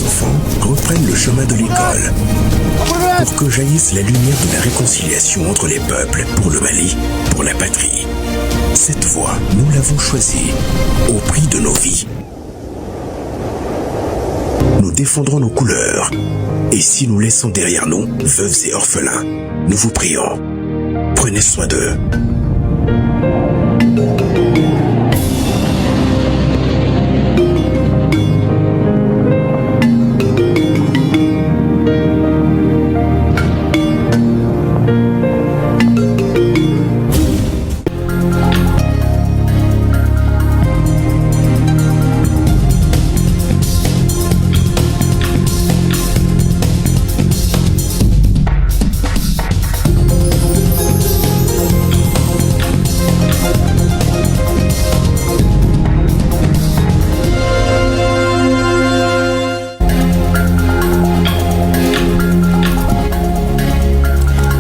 enfants reprennent le chemin de l'école pour que jaillisse la lumière de la réconciliation entre les peuples pour le Mali, pour la patrie. Cette voie, nous l'avons choisie au prix de nos vies. Nous défendrons nos couleurs. Et si nous laissons derrière nous veuves et orphelins, nous vous prions, prenez soin d'eux.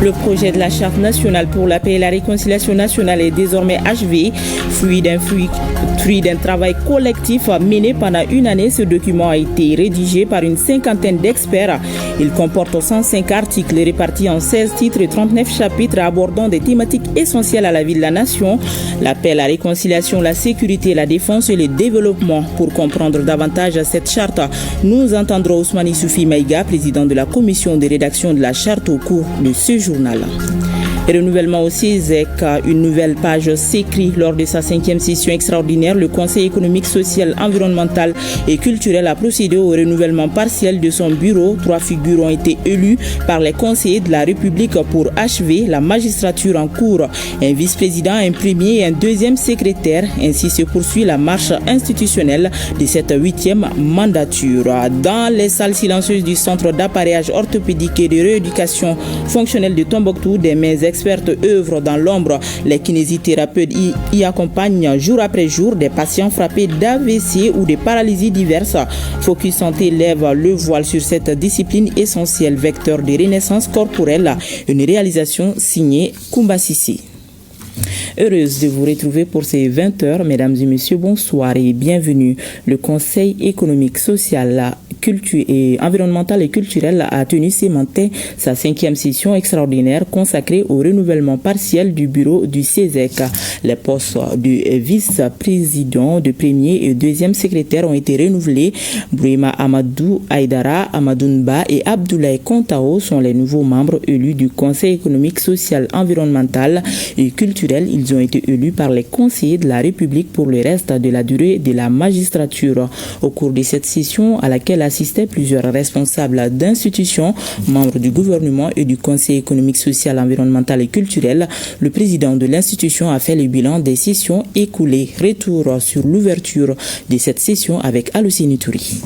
Le projet de la Charte nationale pour la paix et la réconciliation nationale est désormais achevé. Fruit d'un travail collectif mené pendant une année, ce document a été rédigé par une cinquantaine d'experts. Il comporte 105 articles répartis en 16 titres et 39 chapitres abordant des thématiques essentielles à la vie de la nation, la paix, la réconciliation, la sécurité, la défense et le développement. Pour comprendre davantage cette charte, nous entendrons Ousmane Soufi Maïga, président de la commission de rédaction de la charte au cours de ce journal. Renouvellement au CESEC, une nouvelle page s'écrit lors de sa 5e session extraordinaire. Le Conseil économique, social, environnemental et culturel a procédé au renouvellement partiel de son bureau. 3 figures ont été élues par les conseillers de la République pour achever la magistrature en cours. Un vice-président, un premier et un deuxième secrétaire. Ainsi se poursuit la marche institutionnelle de cette 8e mandature. Dans les salles silencieuses du centre d'appareillage orthopédique et de rééducation fonctionnelle de Tombouctou, des mains expertes œuvrent dans l'ombre. Les kinésithérapeutes y accompagnent jour après jour des patients frappés d'AVC ou de paralysies diverses. Focus Santé lève le voile sur cette discipline essentielle, vecteur de renaissance corporelle. Une réalisation signée Koumba Sissi. Heureuse de vous retrouver pour ces 20 heures. Mesdames et messieurs, bonsoir et bienvenue. Le Conseil économique, social, environnemental et culturel a tenu ce matin sa 5e session extraordinaire consacrée au renouvellement partiel du bureau du CESEC. Les postes de vice-président, de premier et deuxième secrétaire ont été renouvelés. Brima Amadou Aïdara, Amadounba et Abdoulaye Kontao sont les nouveaux membres élus du Conseil économique, social, environnemental et culturel. Ils ont été élus par les conseillers de la République pour le reste de la durée de la magistrature. Au cours de cette session, à laquelle assistaient plusieurs responsables d'institutions, membres du gouvernement et du Conseil économique, social, environnemental et culturel, le président de l'institution a fait le bilan des sessions écoulées. Retour sur l'ouverture de cette session avec Aloussini Touri.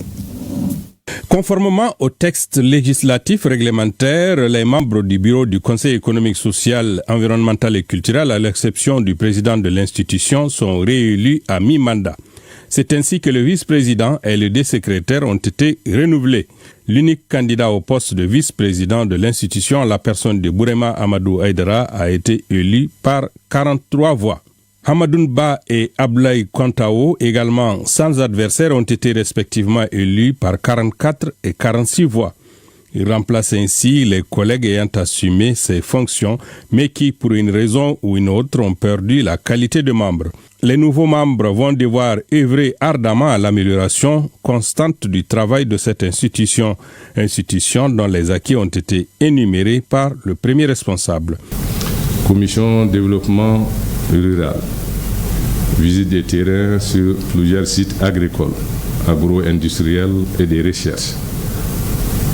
Conformément au texte législatif réglementaire, les membres du bureau du Conseil économique, social, environnemental et culturel, à l'exception du président de l'institution, sont réélus à mi-mandat. C'est ainsi que le vice-président et les 2 secrétaires ont été renouvelés. L'unique candidat au poste de vice-président de l'institution, la personne de Bourema Amadou Aïdara, a été élu par 43 voix. Hamadoun Ba et Abdoulaye Kontao, également sans adversaire, ont été respectivement élus par 44 et 46 voix. Il remplace ainsi les collègues ayant assumé ces fonctions, mais qui, pour une raison ou une autre, ont perdu la qualité de membre. Les nouveaux membres vont devoir œuvrer ardemment à l'amélioration constante du travail de cette institution dont les acquis ont été énumérés par le premier responsable. Commission développement rural. Visite des terrains sur plusieurs sites agricoles, agro-industriels et des recherches.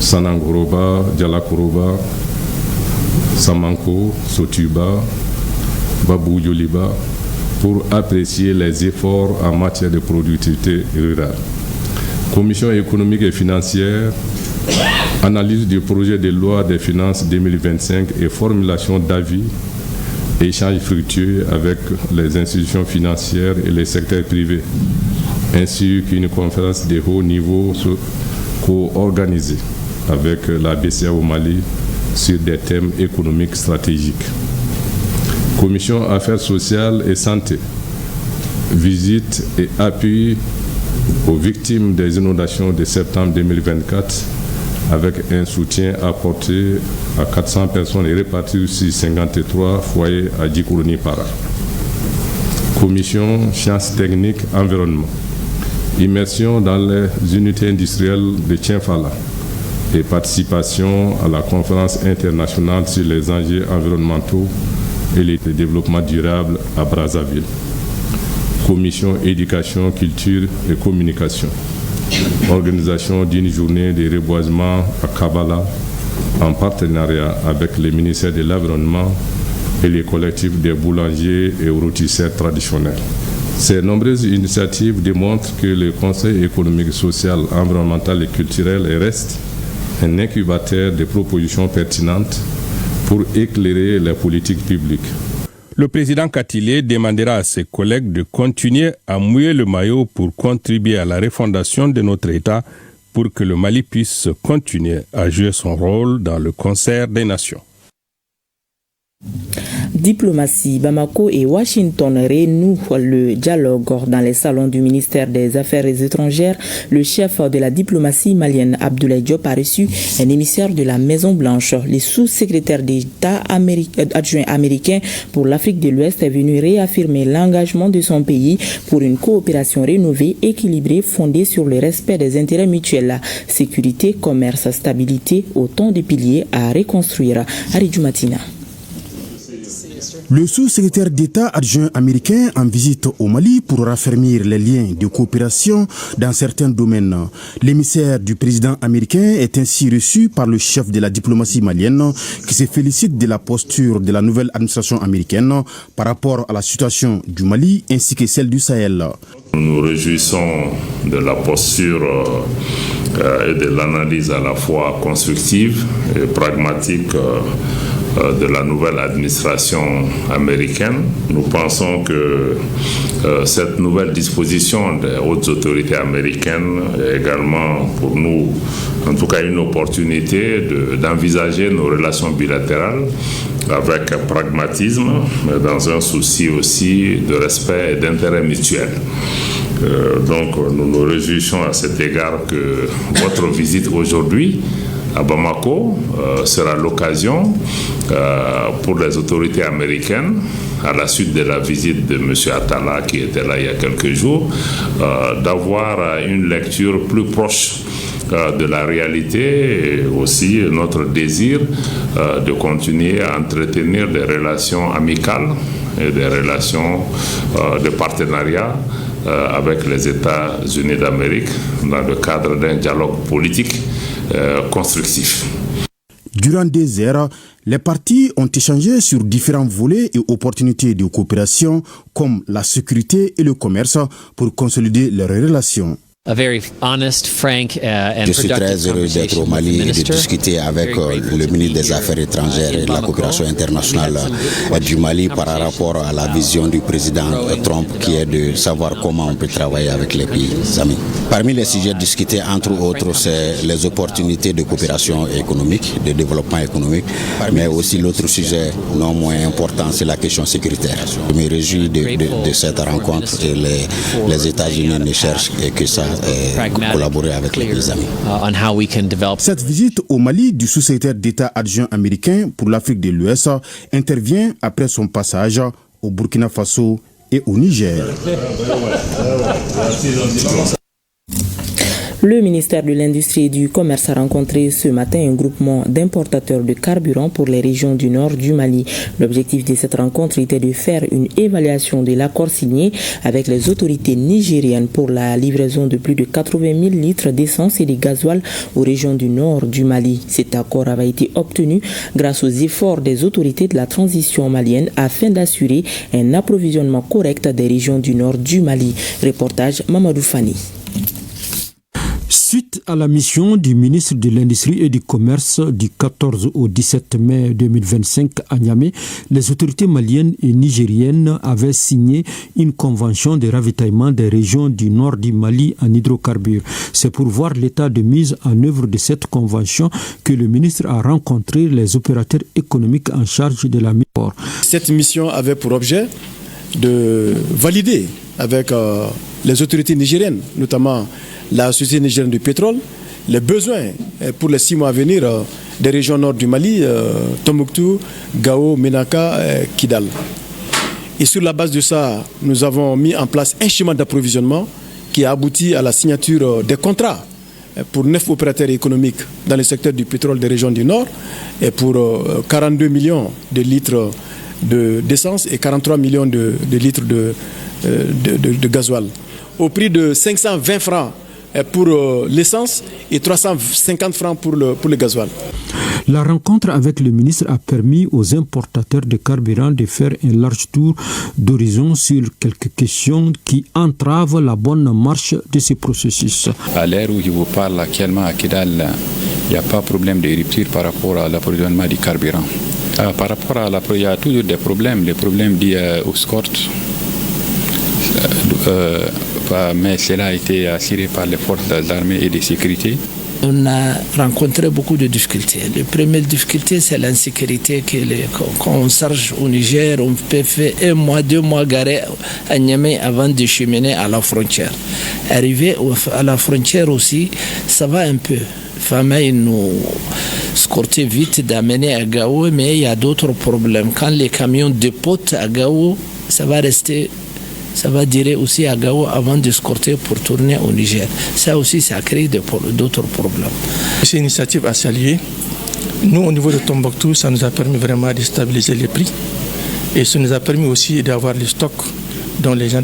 Sanangoroba, Djalakoroba, Samanko, Sotuba, Babou Yoliba, pour apprécier les efforts en matière de productivité rurale. Commission économique et financière, analyse du projet de loi des finances 2025 et formulation d'avis, échanges fructueux avec les institutions financières et les secteurs privés, ainsi qu'une conférence de haut niveau co-organisée avec la BCA au Mali sur des thèmes économiques stratégiques. Commission Affaires sociales et santé, visite et appui aux victimes des inondations de septembre 2024 avec un soutien apporté à 400 personnes et réparti sur 53 foyers à Djikouroni-Para. Commission Sciences techniques environnement. Immersion dans les unités industrielles de Tienfala et participation à la conférence internationale sur les enjeux environnementaux et le développement durable à Brazzaville. Commission éducation, culture et communication. Organisation d'une journée de reboisement à Kabbalah en partenariat avec le ministère de l'Environnement et les collectifs des boulangers et rôtisseurs traditionnels. Ces nombreuses initiatives démontrent que le Conseil économique, social, environnemental et culturel reste un incubateur de propositions pertinentes pour éclairer les politiques publiques. Le président Katilé demandera à ses collègues de continuer à mouiller le maillot pour contribuer à la refondation de notre État pour que le Mali puisse continuer à jouer son rôle dans le concert des nations. Diplomatie, Bamako et Washington renouent le dialogue dans les salons du ministère des Affaires étrangères. Le chef de la diplomatie malienne, Abdoulaye Diop, a reçu un émissaire de la Maison-Blanche. Le sous-secrétaire d'État adjoint américain pour l'Afrique de l'Ouest est venu réaffirmer l'engagement de son pays pour une coopération rénovée, équilibrée, fondée sur le respect des intérêts mutuels. Sécurité, commerce, stabilité, autant de piliers à reconstruire. Aridou Matina. Le sous-secrétaire d'État adjoint américain en visite au Mali pour raffermir les liens de coopération dans certains domaines. L'émissaire du président américain est ainsi reçu par le chef de la diplomatie malienne qui se félicite de la posture de la nouvelle administration américaine par rapport à la situation du Mali ainsi que celle du Sahel. Nous nous réjouissons de la posture et de l'analyse à la fois constructive et pragmatique de la nouvelle administration américaine. Nous pensons que cette nouvelle disposition des hautes autorités américaines est également pour nous, en tout cas, une opportunité d'envisager nos relations bilatérales avec pragmatisme, mais dans un souci aussi de respect et d'intérêt mutuel. Donc nous nous réjouissons à cet égard que votre visite aujourd'hui à Bamako sera l'occasion pour les autorités américaines, à la suite de la visite de M. Attala qui était là il y a quelques jours, d'avoir une lecture plus proche de la réalité et aussi notre désir de continuer à entretenir des relations amicales et des relations de partenariat avec les États-Unis d'Amérique dans le cadre d'un dialogue politique constructif. Durant des heures, les parties ont échangé sur différents volets et opportunités de coopération comme la sécurité et le commerce pour consolider leurs relations. Je suis très heureux d'être au Mali et de discuter avec le ministre des Affaires étrangères et de la coopération internationale du Mali par rapport à la vision du président Trump qui est de savoir comment on peut travailler avec les pays amis. Parmi les sujets discutés, entre autres, c'est les opportunités de coopération économique, de développement économique, mais aussi l'autre sujet non moins important, c'est la question sécuritaire. Je me réjouis de cette rencontre et les États-Unis ne cherchent que ça. Collaborer avec les pays amis. Cette visite au Mali du sous-secrétaire d'État adjoint américain pour l'Afrique de l'Ouest intervient après son passage au Burkina Faso et au Niger. Le ministère de l'Industrie et du Commerce a rencontré ce matin un groupement d'importateurs de carburant pour les régions du nord du Mali. L'objectif de cette rencontre était de faire une évaluation de l'accord signé avec les autorités nigériennes pour la livraison de plus de 80 000 litres d'essence et de gasoil aux régions du nord du Mali. Cet accord avait été obtenu grâce aux efforts des autorités de la transition malienne afin d'assurer un approvisionnement correct des régions du nord du Mali. Reportage Mamadou Fani. Suite à la mission du ministre de l'Industrie et du Commerce du 14 au 17 mai 2025 à Niamey, les autorités maliennes et nigériennes avaient signé une convention de ravitaillement des régions du nord du Mali en hydrocarbures. C'est pour voir l'état de mise en œuvre de cette convention que le ministre a rencontré les opérateurs économiques en charge de la mission. Cette mission avait pour objet de valider avec les autorités nigériennes, notamment la Société nigérienne du pétrole, les besoins pour les 6 mois à venir des régions nord du Mali, Tombouctou, Gao, Ménaka, Kidal. Et sur la base de ça, nous avons mis en place un schéma d'approvisionnement qui a abouti à la signature des contrats pour 9 opérateurs économiques dans le secteur du pétrole des régions du Nord et pour 42 millions de litres d'essence et 43 millions de litres de gasoil. Au prix de 520 francs pour l'essence et 350 francs pour le gasoil. La rencontre avec le ministre a permis aux importateurs de carburant de faire un large tour d'horizon sur quelques questions qui entravent la bonne marche de ce processus. À l'ère où je vous parle actuellement à Kidal, il n'y a pas de problème de rupture par rapport à l'approvisionnement du carburant. Par rapport à il y a toujours des problèmes, les problèmes liés aux escortes. Mais cela a été assuré par les forces d'armée et de sécurité. On a rencontré beaucoup de difficultés. La première difficulté, c'est l'insécurité. Quand on charge au Niger, on peut faire 1 mois, 2 mois garé à Niamey avant de cheminer à la frontière. Arriver à la frontière aussi, ça va un peu. Famille nous escorter vite d'amener à Gao, mais il y a d'autres problèmes. Quand les camions dépotent à Gao, ça va durer aussi à Gao avant d'escorter pour tourner au Niger. Ça aussi, ça crée d'autres problèmes. Cette initiative a salué. Nous, au niveau de Tombouctou, ça nous a permis vraiment de stabiliser les prix. Et ça nous a permis aussi d'avoir les stocks dont les gens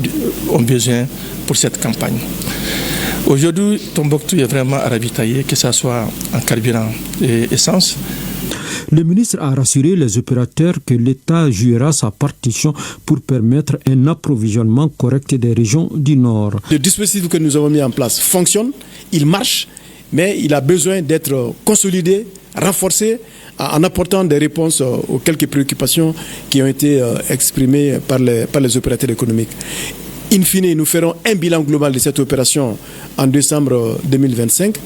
ont besoin pour cette campagne. Aujourd'hui, Tombouctou est vraiment ravitaillé, que ce soit en carburant et essence. Le ministre a rassuré les opérateurs que l'État jouera sa partition pour permettre un approvisionnement correct des régions du Nord. Le dispositif que nous avons mis en place fonctionne, il marche, mais il a besoin d'être consolidé, renforcé, en apportant des réponses aux quelques préoccupations qui ont été exprimées par les opérateurs économiques. In fine, nous ferons un bilan global de cette opération en décembre 2025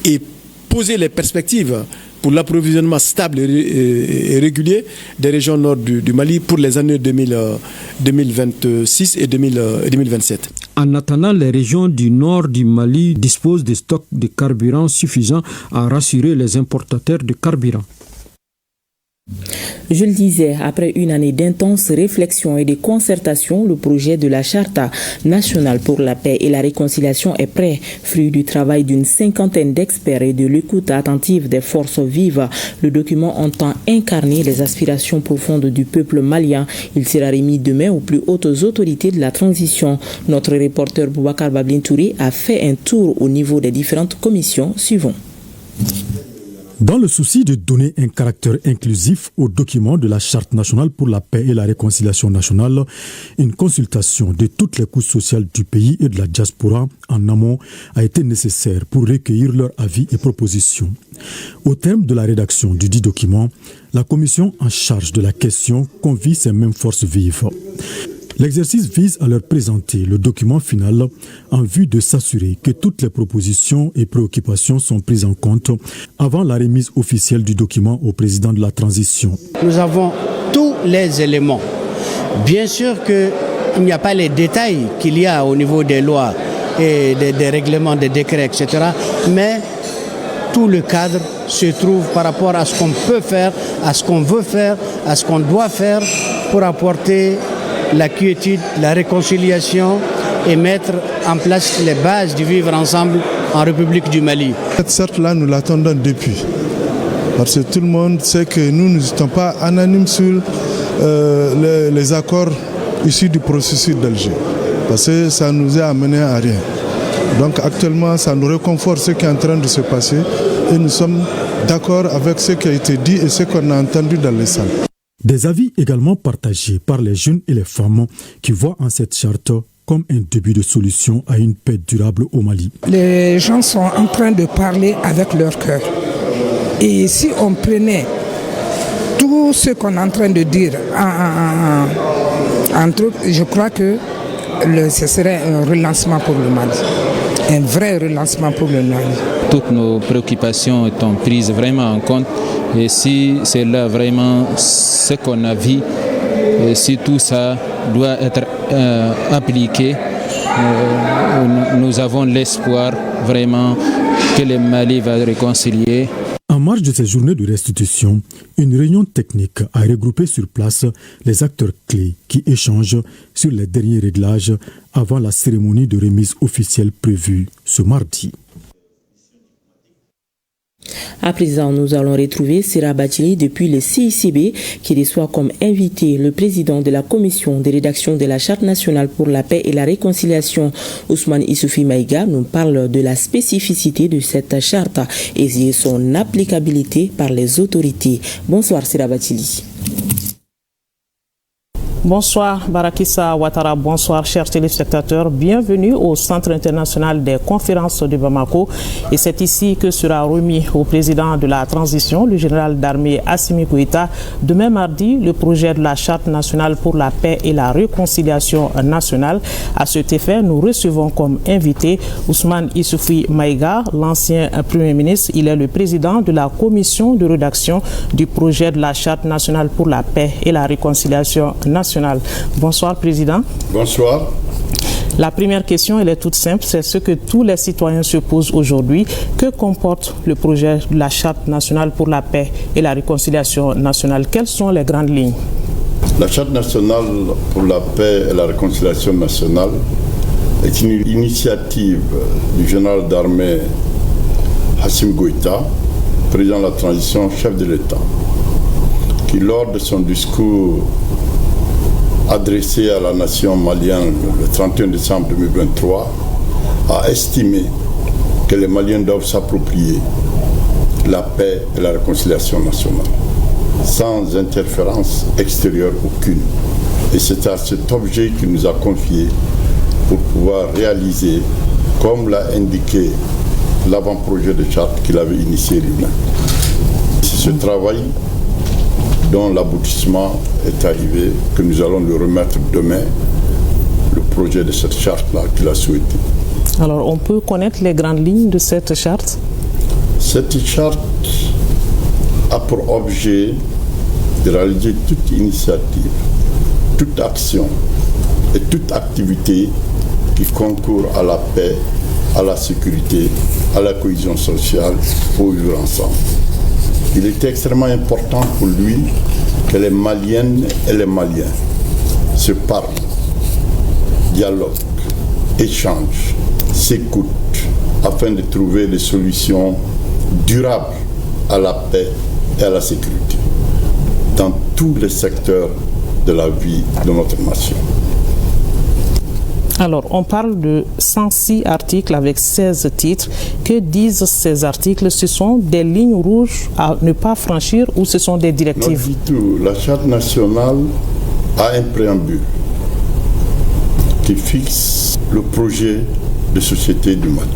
et poser les perspectives pour l'approvisionnement stable et régulier des régions nord du Mali pour les années 2026 et 2027. En attendant, les régions du nord du Mali disposent de stocks de carburant suffisants à rassurer les importateurs de carburant. Je le disais, après une année d'intenses réflexions et de concertations, le projet de la Charte nationale pour la paix et la réconciliation est prêt. Fruit du travail d'une 50aine d'experts et de l'écoute attentive des forces vives, le document entend incarner les aspirations profondes du peuple malien. Il sera remis demain aux plus hautes autorités de la transition. Notre reporter Boubacar Bablin Touré a fait un tour au niveau des différentes commissions. Suivons. Dans le souci de donner un caractère inclusif au document de la Charte nationale pour la paix et la réconciliation nationale, une consultation de toutes les couches sociales du pays et de la diaspora en amont a été nécessaire pour recueillir leurs avis et propositions. Au terme de la rédaction du dit document, la commission en charge de la question convie ces mêmes forces vives. L'exercice vise à leur présenter le document final en vue de s'assurer que toutes les propositions et préoccupations sont prises en compte avant la remise officielle du document au président de la transition. Nous avons tous les éléments. Bien sûr qu'il n'y a pas les détails qu'il y a au niveau des lois et des règlements, des décrets, etc. Mais tout le cadre se trouve par rapport à ce qu'on peut faire, à ce qu'on veut faire, à ce qu'on doit faire pour apporter la quiétude, la réconciliation et mettre en place les bases du vivre ensemble en République du Mali. Cette charte-là, nous l'attendons depuis. Parce que tout le monde sait que nous ne sommes pas anonymes sur les accords issus du processus d'Alger. Parce que ça nous a amené à rien. Donc actuellement, ça nous réconforte ce qui est en train de se passer. Et nous sommes d'accord avec ce qui a été dit et ce qu'on a entendu dans les salles. Des avis également partagés par les jeunes et les femmes qui voient en cette charte comme un début de solution à une paix durable au Mali. Les gens sont en train de parler avec leur cœur. Et si on prenait tout ce qu'on est en train de dire en truc, je crois que ce serait un relancement pour le Mali. Un vrai relancement pour le Mali. Toutes nos préoccupations sont prises vraiment en compte. Et si c'est là vraiment ce qu'on a vu, et si tout ça doit être appliquée, nous avons l'espoir vraiment que le Mali va réconcilier. En marge de cette journée de restitution, une réunion technique a regroupé sur place les acteurs clés qui échangent sur les derniers réglages avant la cérémonie de remise officielle prévue ce mardi. À présent, nous allons retrouver Sira Bachili depuis le CICB qui reçoit comme invité le président de la commission de rédaction de la Charte nationale pour la paix et la réconciliation, Ousmane Issoufi Maïga, nous parle de la spécificité de cette charte et son applicabilité par les autorités. Bonsoir Sira Bachili. Bonsoir Barakissa Ouattara, bonsoir chers téléspectateurs, bienvenue au Centre international des conférences de Bamako et c'est ici que sera remis au président de la transition, le général d'armée Assimi Goïta, demain mardi, le projet de la Charte nationale pour la paix et la réconciliation nationale. À cet effet, nous recevons comme invité Ousmane Issoufi Maïga, l'ancien Premier ministre. Il est le président de la commission de rédaction du projet de la Charte nationale pour la paix et la réconciliation nationale. Bonsoir, Président. Bonsoir. La première question, elle est toute simple, c'est ce que tous les citoyens se posent aujourd'hui. Que comporte le projet de la Charte nationale pour la paix et la réconciliation nationale? Quelles sont les grandes lignes? La Charte nationale pour la paix et la réconciliation nationale est une initiative du général d'armée Assimi Goïta, président de la transition, chef de l'État, qui, lors de son discours adressé à la nation malienne le 31 décembre 2023, a estimé que les Maliens doivent s'approprier la paix et la réconciliation nationale, sans interférence extérieure aucune. Et c'est à cet objet qu'il nous a confié pour pouvoir réaliser, comme l'a indiqué l'avant-projet de charte qu'il avait initié lui-même. C'est ce travail dont l'aboutissement est arrivé, que nous allons lui remettre demain, le projet de cette charte-là qu'il a souhaité. Alors, on peut connaître les grandes lignes de cette charte? Cette charte a pour objet de réaliser toute initiative, toute action et toute activité qui concourt à la paix, à la sécurité, à la cohésion sociale, au vivre ensemble. Il était extrêmement important pour lui que les Maliennes et les Maliens se parlent, dialoguent, échangent, s'écoutent, afin de trouver des solutions durables à la paix et à la sécurité dans tous les secteurs de la vie de notre nation. Alors, on parle de 106 articles avec 16 titres. Que disent ces articles? Ce sont des lignes rouges à ne pas franchir ou ce sont des directives? Non du tout. La Charte nationale a un préambule qui fixe le projet de société du Mali.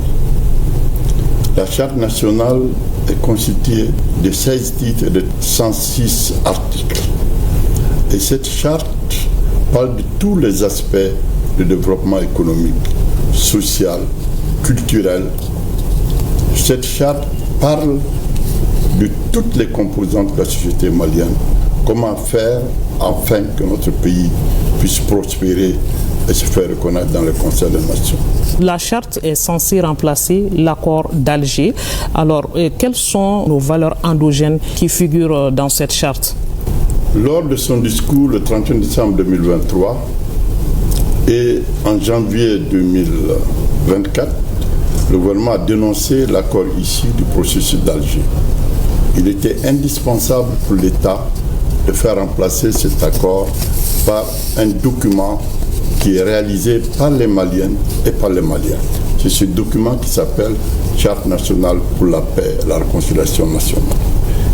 La Charte nationale est constituée de 16 titres et de 106 articles. Et cette charte parle de tous les aspects de développement économique, social, culturel. Cette charte parle de toutes les composantes de la société malienne. Comment faire afin que notre pays puisse prospérer et se faire reconnaître dans le Conseil des Nations. La charte est censée remplacer l'accord d'Alger. Alors, quelles sont nos valeurs endogènes qui figurent dans cette charte? Lors de son discours le 31 décembre 2023, et en janvier 2024, le gouvernement a dénoncé l'accord issu du processus d'Alger. Il était indispensable pour l'État de faire remplacer cet accord par un document qui est réalisé par les Maliennes et par les Maliens. C'est ce document qui s'appelle Charte nationale pour la paix et la réconciliation nationale,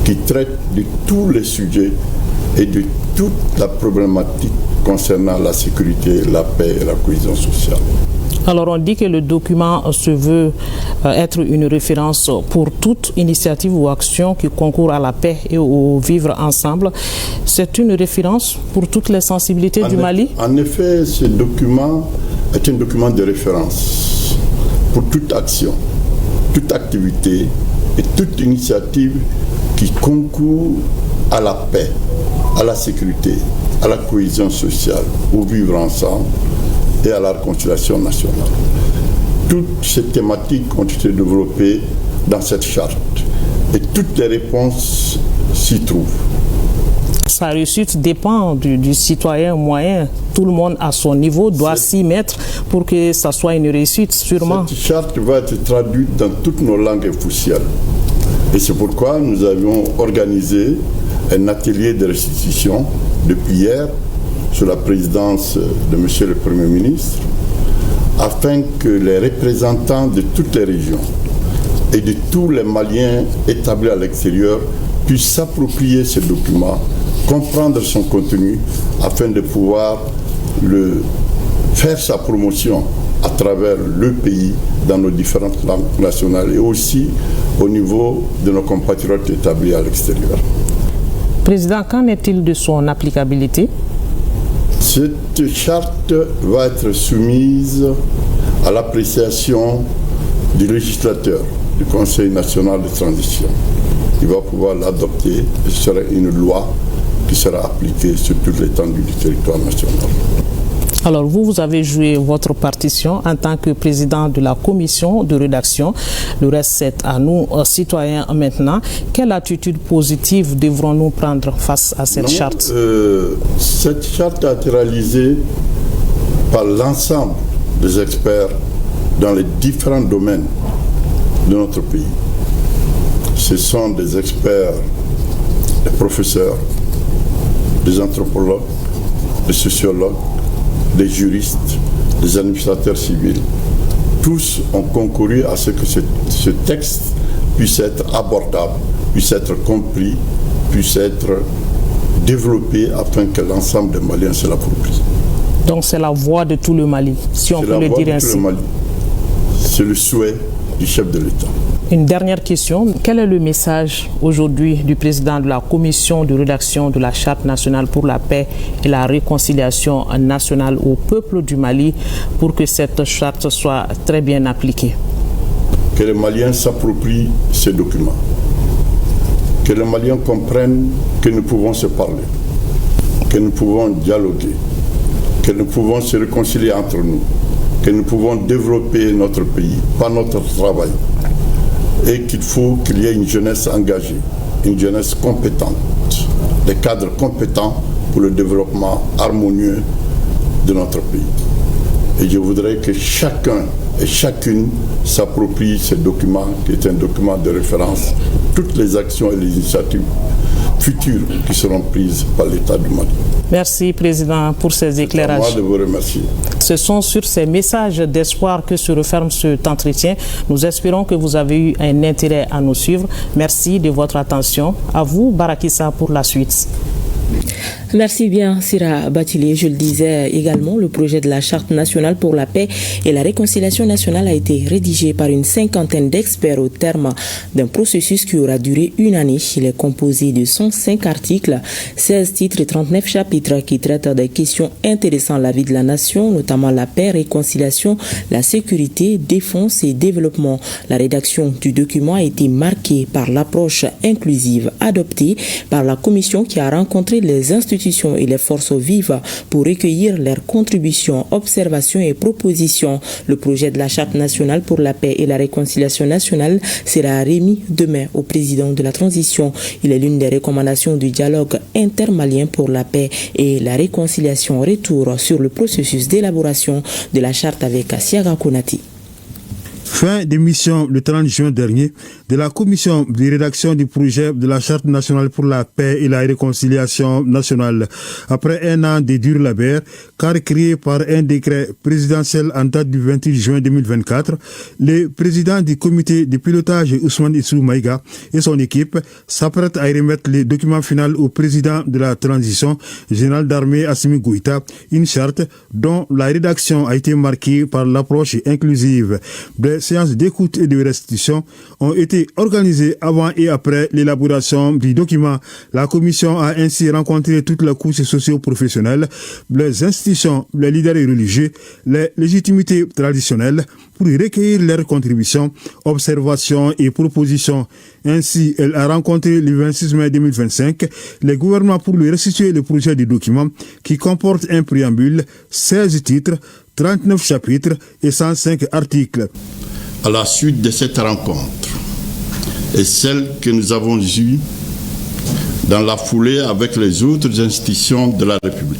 qui traite de tous les sujets et de toute la problématique concernant la sécurité, la paix et la cohésion sociale. Alors on dit que le document se veut être une référence pour toute initiative ou action qui concourt à la paix et au vivre ensemble. C'est une référence pour toutes les sensibilités du Mali? En effet, ce document est un document de référence pour toute action, toute activité et toute initiative qui concourt à la paix, à la sécurité, à la cohésion sociale, au vivre ensemble, et à la réconciliation nationale. Toutes ces thématiques ont été développées dans cette charte et toutes les réponses s'y trouvent. Sa réussite dépend du citoyen moyen. Tout le monde à son niveau doit s'y mettre pour que ça soit une réussite, sûrement. Cette charte va être traduite dans toutes nos langues officielles. Et c'est pourquoi nous avions organisé un atelier de restitution depuis hier, sous la présidence de M. le Premier ministre, afin que les représentants de toutes les régions et de tous les Maliens établis à l'extérieur puissent s'approprier ce document, comprendre son contenu, afin de pouvoir faire sa promotion à travers le pays dans nos différentes langues nationales et aussi au niveau de nos compatriotes établis à l'extérieur. Président, qu'en est-il de son applicabilité? Cette charte va être soumise à l'appréciation du législateur, du Conseil national de transition. Il va pouvoir l'adopter et ce sera une loi qui sera appliquée sur toute l'étendue du territoire national. Alors vous avez joué votre partition en tant que président de la commission de rédaction. Le reste, c'est à nous, citoyens, maintenant. Quelle attitude positive devrons-nous prendre face à cette charte? Cette charte a été réalisée par l'ensemble des experts dans les différents domaines de notre pays. Ce sont des experts, des professeurs, des anthropologues, des sociologues, des juristes, des administrateurs civils. Tous ont concouru à ce que ce texte puisse être abordable, puisse être compris, puisse être développé afin que l'ensemble des Maliens se l'approprie. Donc c'est la voix de tout le Mali, si on peut le dire ainsi. C'est le souhait du chef de l'État. Une dernière question. Quel est le message aujourd'hui du président de la commission de rédaction de la Charte nationale pour la paix et la réconciliation nationale au peuple du Mali pour que cette charte soit très bien appliquée? Que les Maliens s'approprient ces documents. Que les Maliens comprennent que nous pouvons se parler, que nous pouvons dialoguer, que nous pouvons se réconcilier entre nous, que nous pouvons développer notre pays par notre travail. Et qu'il faut qu'il y ait une jeunesse engagée, une jeunesse compétente, des cadres compétents pour le développement harmonieux de notre pays. Et je voudrais que chacun et chacune s'approprie ce document, qui est un document de référence, toutes les actions et les initiatives futures qui seront prises par l'État du Mali. Merci, Président, pour ces éclairages. C'est à moi de vous remercier. Ce sont sur ces messages d'espoir que se referme cet entretien. Nous espérons que vous avez eu un intérêt à nous suivre. Merci de votre attention. À vous, Barakissa, pour la suite. Merci bien, Sira Batili. Je le disais également, le projet de la Charte nationale pour la paix et la réconciliation nationale a été rédigé par une cinquantaine d'experts au terme d'un processus qui aura duré une année. Il est composé de 105 articles, 16 titres et 39 chapitres qui traitent des questions intéressant la vie de la nation, notamment la paix, réconciliation, la sécurité, défense et développement. La rédaction du document a été marquée par l'approche inclusive adoptée par la commission qui a rencontré les institutions et les forces vives pour recueillir leurs contributions, observations et propositions. Le projet de la Charte nationale pour la paix et la réconciliation nationale sera remis demain au président de la transition. Il est l'une des recommandations du dialogue intermalien pour la paix et la réconciliation. Retour sur le processus d'élaboration de la charte avec Siaga Konati. Fin d'émission le 30 juin dernier de la commission de rédaction du projet de la Charte nationale pour la paix et la réconciliation nationale. Après un an de dur labeur, car créé par un décret présidentiel en date du 28 juin 2024, le président du comité de pilotage Ousmane Issou Maïga et son équipe s'apprêtent à remettre le document final au président de la transition, général d'armée Assimi Goïta, une charte dont la rédaction a été marquée par l'approche inclusive. Des séances d'écoute et de restitution ont été organisées avant et après l'élaboration du document. La commission a ainsi rencontré toutes les couches socio-professionnelles, les institutions, les leaders religieux, les légitimités traditionnelles pour recueillir leurs contributions, observations et propositions. Ainsi, elle a rencontré le 26 mai 2025 les gouvernements pour lui restituer le projet du document qui comporte un préambule, 16 titres, 39 chapitres et 105 articles. À la suite de cette rencontre et celle que nous avons eue dans la foulée avec les autres institutions de la République,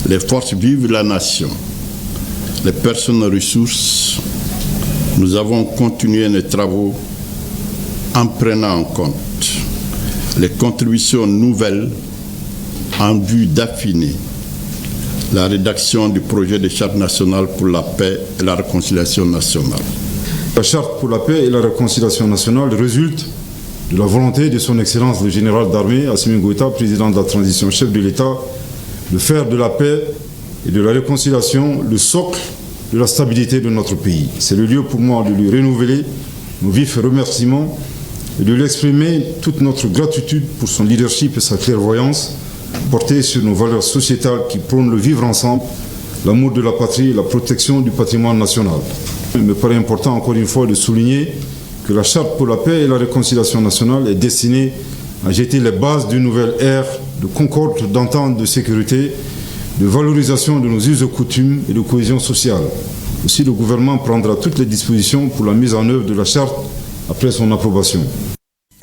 les forces vives de la nation, les personnes ressources, nous avons continué nos travaux en prenant en compte les contributions nouvelles en vue d'affiner la rédaction du projet de charte nationale pour la paix et la réconciliation nationale. La charte pour la paix et la réconciliation nationale résulte de la volonté de son Excellence le général d'armée Assimi Goïta, président de la transition, chef de l'État, de faire de la paix et de la réconciliation le socle de la stabilité de notre pays. C'est le lieu pour moi de lui renouveler nos vifs remerciements et de lui exprimer toute notre gratitude pour son leadership et sa clairvoyance portée sur nos valeurs sociétales qui prônent le vivre ensemble, l'amour de la patrie et la protection du patrimoine national. Il me paraît important encore une fois de souligner que la charte pour la paix et la réconciliation nationale est destinée à jeter les bases d'une nouvelle ère de concorde, d'entente, de sécurité, de valorisation de nos us et coutumes et de cohésion sociale. Aussi, le gouvernement prendra toutes les dispositions pour la mise en œuvre de la charte après son approbation.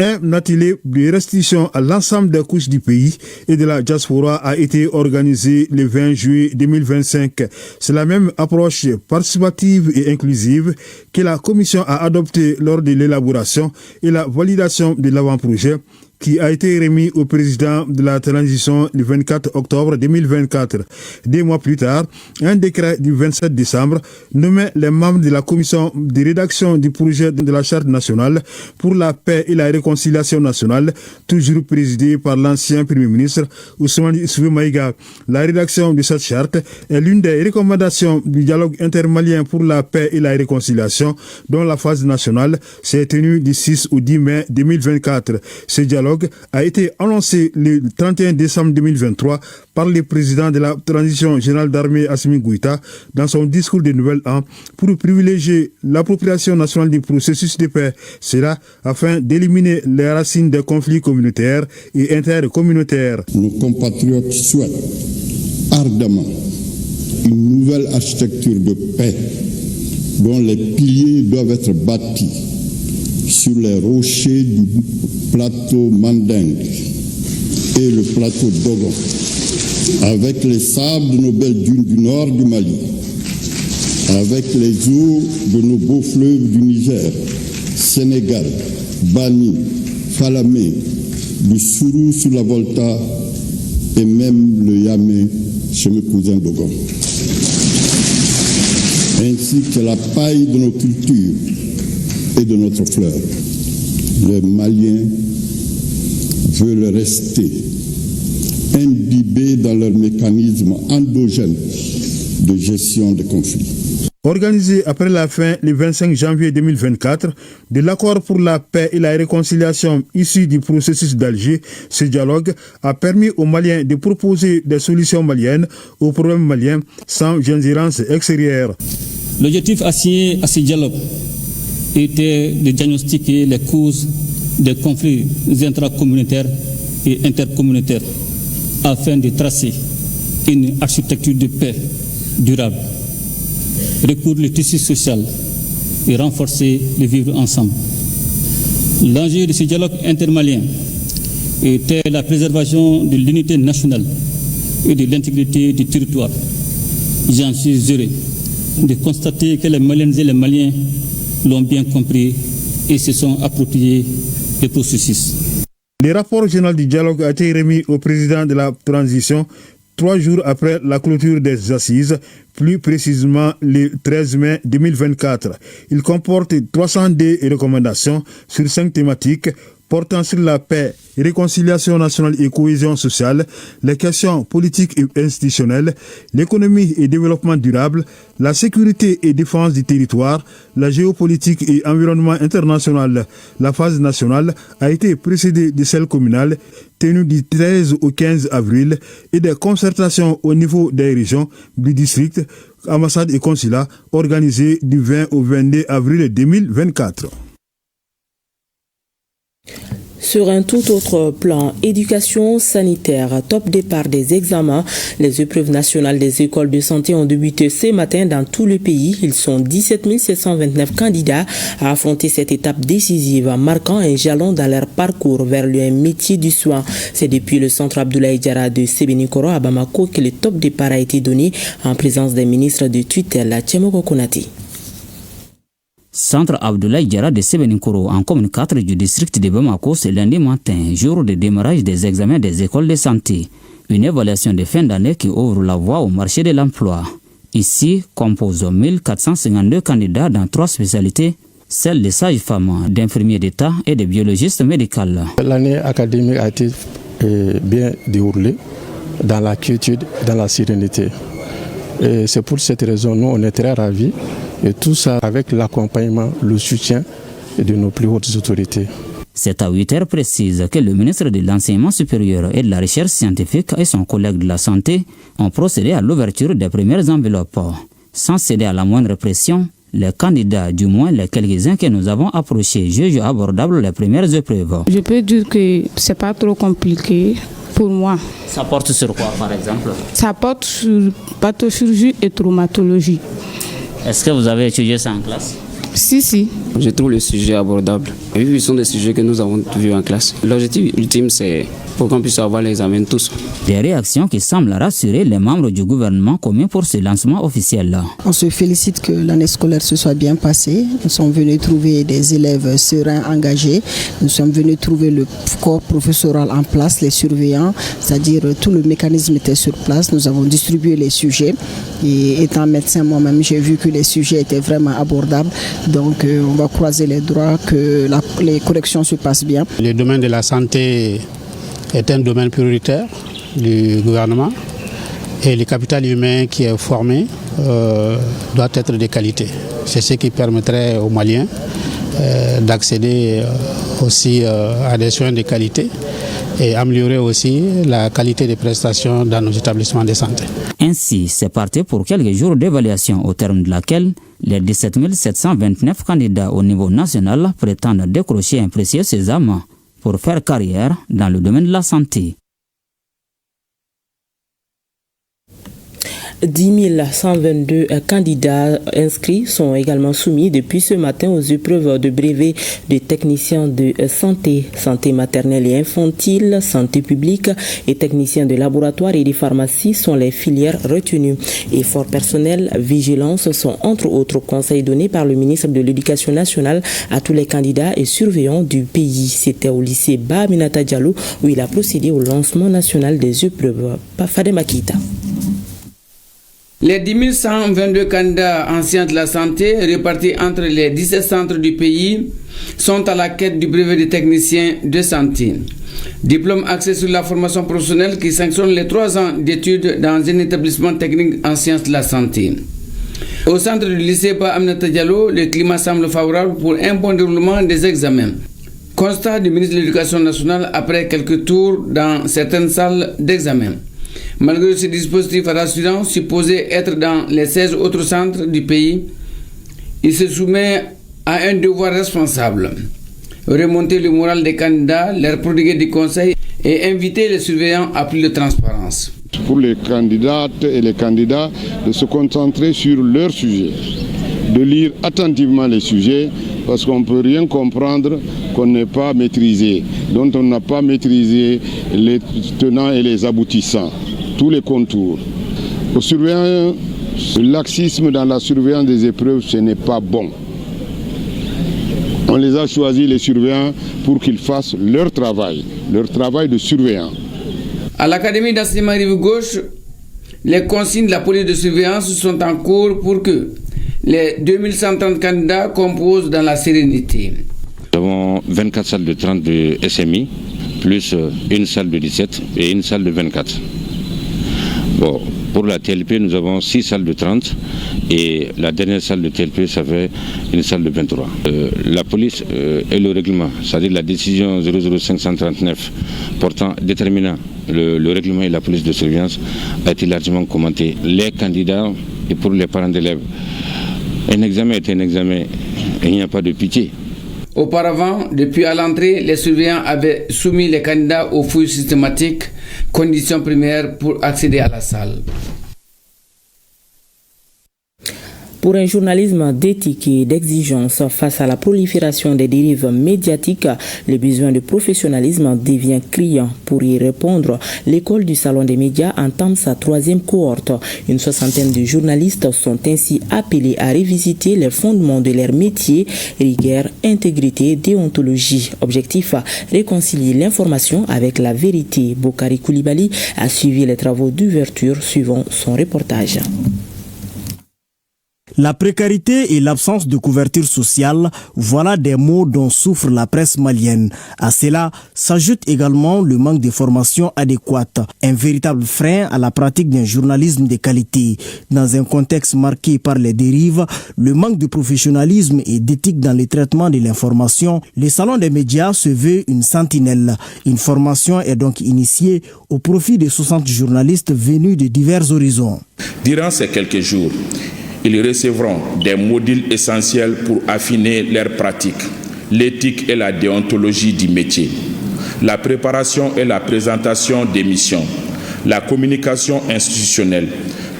Un atelier de restitution à l'ensemble des couches du pays et de la diaspora a été organisé le 20 juillet 2025. C'est la même approche participative et inclusive que la Commission a adoptée lors de l'élaboration et la validation de l'avant-projet qui a été remis au président de la transition le 24 octobre 2024. 2 mois plus tard, un décret du 27 décembre nommait les membres de la commission de rédaction du projet de la charte nationale pour la paix et la réconciliation nationale, toujours présidée par l'ancien Premier ministre Ousmane Issoué Maïga. La rédaction de cette charte est l'une des recommandations du dialogue intermalien pour la paix et la réconciliation, dont la phase nationale s'est tenue du 6 au 10 mai 2024. Ce dialogue a été annoncé le 31 décembre 2023 par le président de la transition générale d'armée Assimi Goïta dans son discours de Nouvel An pour privilégier l'appropriation nationale du processus de paix. Cela afin d'éliminer les racines des conflits communautaires et intercommunautaires. Nos compatriotes souhaitent ardemment une nouvelle architecture de paix dont les piliers doivent être bâtis sur les rochers du plateau Mandingue et le plateau Dogon, avec les sables de nos belles dunes du nord du Mali, avec les eaux de nos beaux fleuves du Niger, Sénégal, Bani, Falamé, le Sourou sur la Volta et même le Yamé chez mes cousins Dogon, ainsi que la paille de nos cultures et de notre fleur. Les Maliens veulent rester imbibés dans leur mécanisme endogène de gestion des conflits. Organisé après la fin le 25 janvier 2024 de l'accord pour la paix et la réconciliation issu du processus d'Alger, ce dialogue a permis aux Maliens de proposer des solutions maliennes aux problèmes maliens sans ingérence extérieure. L'objectif assigné à ce dialogue était de diagnostiquer les causes des conflits intracommunautaires et intercommunautaires afin de tracer une architecture de paix durable, recoudre le tissu social et renforcer le vivre ensemble. L'enjeu de ce dialogue intermalien était la préservation de l'unité nationale et de l'intégrité du territoire. J'en suis heureux de constater que les Maliennes et les Maliens l'ont bien compris et se sont appropriés le processus. Le rapport général du dialogue a été remis au président de la transition 3 jours après la clôture des assises, plus précisément le 13 mai 2024. Il comporte 302 recommandations sur 5 thématiques portant sur la paix, réconciliation nationale et cohésion sociale, les questions politiques et institutionnelles, l'économie et développement durable, la sécurité et défense du territoire, la géopolitique et environnement international. La phase nationale a été précédée de celle communale, tenue du 13 au 15 avril, et des concertations au niveau des régions, du district, ambassades et consulats organisées du 20 au 22 avril 2024. Sur un tout autre plan, éducation sanitaire, top départ des examens. Les épreuves nationales des écoles de santé ont débuté ce matin dans tout le pays. Ils sont 17 729 candidats à affronter cette étape décisive, marquant un jalon dans leur parcours vers le métier du soin. C'est depuis le centre Abdoulaye Diarra de Sébenikoro à Bamako que le top départ a été donné en présence des ministres de tutelle, Tchemoko Konati. Centre Abdoulaye Diarra de Sébenikoro en commune 4 du district de Bamako, c'est lundi matin, jour de démarrage des examens des écoles de santé. Une évaluation de fin d'année qui ouvre la voie au marché de l'emploi. Ici, composent 1452 candidats dans 3 spécialités, celles de sages-femmes, d'infirmiers d'État et de biologistes médicaux. L'année académique a été bien déroulée dans la quiétude, dans la sérénité. Et c'est pour cette raison, nous, on est très ravis. Et tout ça avec l'accompagnement, le soutien de nos plus hautes autorités. C'est à 8h précise que le ministre de l'Enseignement supérieur et de la Recherche scientifique et son collègue de la Santé ont procédé à l'ouverture des premières enveloppes. Sans céder à la moindre pression, les candidats, du moins les quelques-uns que nous avons approchés, jugent abordables les premières épreuves. Je peux dire que c'est pas trop compliqué pour moi. Ça porte sur quoi, par exemple? Ça porte sur pathochirurgie et traumatologie. Est-ce que vous avez étudié ça en classe? Si. Je trouve le sujet abordable. Et ce sont des sujets que nous avons vus en classe. L'objectif ultime, c'est pour qu'on puisse avoir l'examen tous. Des réactions qui semblent rassurer les membres du gouvernement commun pour ce lancement officiel. On se félicite que l'année scolaire se soit bien passée. Nous sommes venus trouver des élèves sereins, engagés. Nous sommes venus trouver le corps professoral en place, les surveillants, c'est-à-dire tout le mécanisme était sur place. Nous avons distribué les sujets. Et étant médecin moi-même, j'ai vu que les sujets étaient vraiment abordables. Donc on va croiser les doigts que les corrections se passent bien. Le domaine de la santé est un domaine prioritaire du gouvernement et le capital humain qui est formé doit être de qualité. C'est ce qui permettrait aux Maliens d'accéder aussi à des soins de qualité et améliorer aussi la qualité des prestations dans nos établissements de santé. Ainsi, c'est parti pour quelques jours d'évaluation au terme de laquelle les 17 729 candidats au niveau national prétendent décrocher un précieux sésame pour faire carrière dans le domaine de la santé. 10 122 candidats inscrits sont également soumis depuis ce matin aux épreuves de brevet de techniciens de santé, santé maternelle et infantile, santé publique et techniciens de laboratoire et de pharmacie sont les filières retenues. Effort personnel, vigilance sont entre autres conseils donnés par le ministre de l'Éducation nationale à tous les candidats et surveillants du pays. C'était au lycée Ba Aminata Diallo où il a procédé au lancement national des épreuves. Fadema Keita. Les 10 122 candidats en sciences de la santé répartis entre les 17 centres du pays sont à la quête du brevet de technicien de santé. Diplôme axé sur la formation professionnelle qui sanctionne les 3 ans d'études dans un établissement technique en sciences de la santé. Au centre du lycée Ba Aminata Diallo, le climat semble favorable pour un bon déroulement des examens. Constat du ministre de l'Éducation nationale après quelques tours dans certaines salles d'examen. Malgré ce dispositif rassurant supposé être dans les 16 autres centres du pays, il se soumet à un devoir responsable. Remonter le moral des candidats, leur prodiguer des conseils et inviter les surveillants à plus de transparence. Pour les candidates et les candidats de se concentrer sur leur sujet, de lire attentivement les sujets parce qu'on ne peut rien comprendre qu'on n'ait pas maîtrisé, dont on n'a pas maîtrisé les tenants et les aboutissants, tous les contours. Aux surveillants, le laxisme dans la surveillance des épreuves, ce n'est pas bon. On les a choisis, les surveillants, pour qu'ils fassent leur travail de surveillant. À l'Académie d'enseignement Rive Gauche, les consignes de la police de surveillance sont en cours pour que les 2130 candidats composent dans la sérénité. Nous avons 24 salles de 30 de SMI, plus une salle de 17 et une salle de 24. Bon, pour la TLP, nous avons 6 salles de 30 et la dernière salle de TLP, ça fait une salle de 23. La police et le règlement, c'est-à-dire la décision 00539 déterminant le règlement et la police de surveillance a été largement commenté. Les candidats et pour les parents d'élèves, un examen est un examen et il n'y a pas de pitié. Auparavant, depuis à l'entrée, les surveillants avaient soumis les candidats aux fouilles systématiques, condition première pour accéder à la salle. Pour un journalisme d'éthique et d'exigence face à la prolifération des dérives médiatiques, le besoin de professionnalisme devient criant. Pour y répondre, l'école du Salon des médias entame sa 3e cohorte. Une soixantaine de journalistes sont ainsi appelés à revisiter les fondements de leur métier, rigueur, intégrité, déontologie. Objectif, réconcilier l'information avec la vérité. Bokari Koulibaly a suivi les travaux d'ouverture suivant son reportage. La précarité et l'absence de couverture sociale, voilà des mots dont souffre la presse malienne. À cela s'ajoute également le manque de formation adéquate, un véritable frein à la pratique d'un journalisme de qualité. Dans un contexte marqué par les dérives, le manque de professionnalisme et d'éthique dans le traitement de l'information, le Salon des médias se veut une sentinelle. Une formation est donc initiée au profit de 60 journalistes venus de divers horizons. Durant ces quelques jours, ils recevront des modules essentiels pour affiner leurs pratiques, l'éthique et la déontologie du métier, la préparation et la présentation des missions, la communication institutionnelle,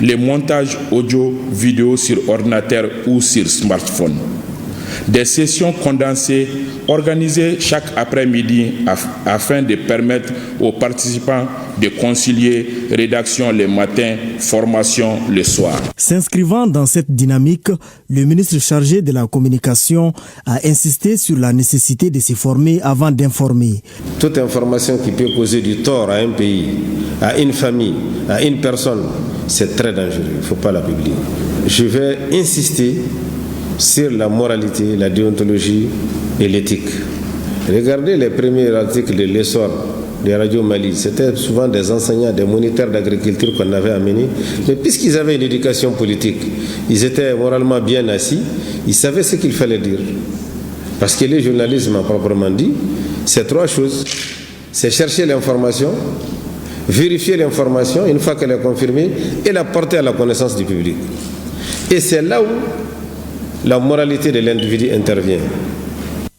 le montage audio-vidéo sur ordinateur ou sur smartphone. Des sessions condensées organisées chaque après-midi afin de permettre aux participants de concilier rédaction le matin, formation le soir. S'inscrivant dans cette dynamique, le ministre chargé de la communication a insisté sur la nécessité de se former avant d'informer. Toute information qui peut causer du tort à un pays, à une famille, à une personne, c'est très dangereux. Il ne faut pas la publier. Je vais insister sur la moralité, la déontologie et l'éthique. Regardez les premiers articles de l'essor des radios Mali. C'était souvent des enseignants, des moniteurs d'agriculture qu'on avait amenés. Mais puisqu'ils avaient une éducation politique, ils étaient moralement bien assis, ils savaient ce qu'il fallait dire. Parce que le journalisme, proprement dit, c'est 3 choses. C'est chercher l'information, vérifier l'information une fois qu'elle est confirmée et la porter à la connaissance du public. Et c'est là où la moralité de l'individu intervient.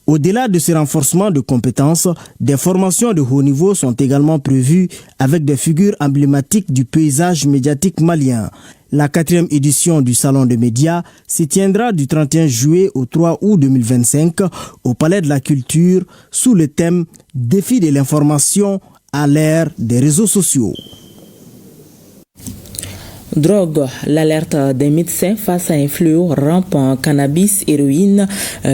Au-delà de ce renforcement de compétences, des formations de haut niveau sont également prévues avec des figures emblématiques du paysage médiatique malien. La 4e édition du Salon des médias se tiendra du 31 juillet au 3 août 2025 au Palais de la Culture sous le thème « Défi de l'information à l'ère des réseaux sociaux ». Drogue, l'alerte des médecins face à un fléau rampant, cannabis, héroïne,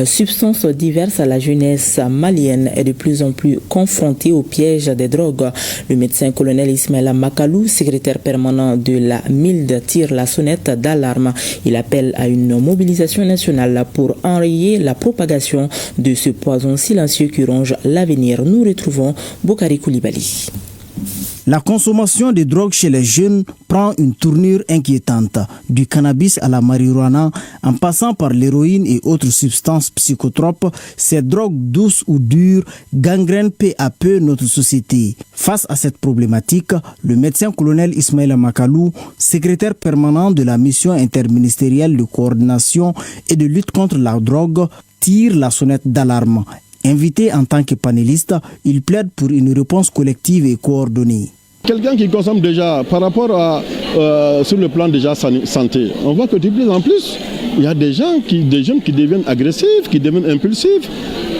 substances diverses. La jeunesse malienne est de plus en plus confrontée au piège des drogues. Le médecin colonel Ismaïla Makalou, secrétaire permanent de la MILD, tire la sonnette d'alarme. Il appelle à une mobilisation nationale pour enrayer la propagation de ce poison silencieux qui ronge l'avenir. Nous retrouvons Bokari Koulibaly. La consommation de drogue chez les jeunes prend une tournure inquiétante. Du cannabis à la marijuana, en passant par l'héroïne et autres substances psychotropes, ces drogues douces ou dures gangrènent peu à peu notre société. Face à cette problématique, le médecin colonel Ismaïla Makalou, secrétaire permanent de la mission interministérielle de coordination et de lutte contre la drogue, tire la sonnette d'alarme. Invité en tant que panéliste, il plaide pour une réponse collective et coordonnée. Quelqu'un qui consomme déjà, par rapport à, sur le plan déjà santé, on voit que de plus en plus, il y a des jeunes qui deviennent agressifs, qui deviennent impulsifs.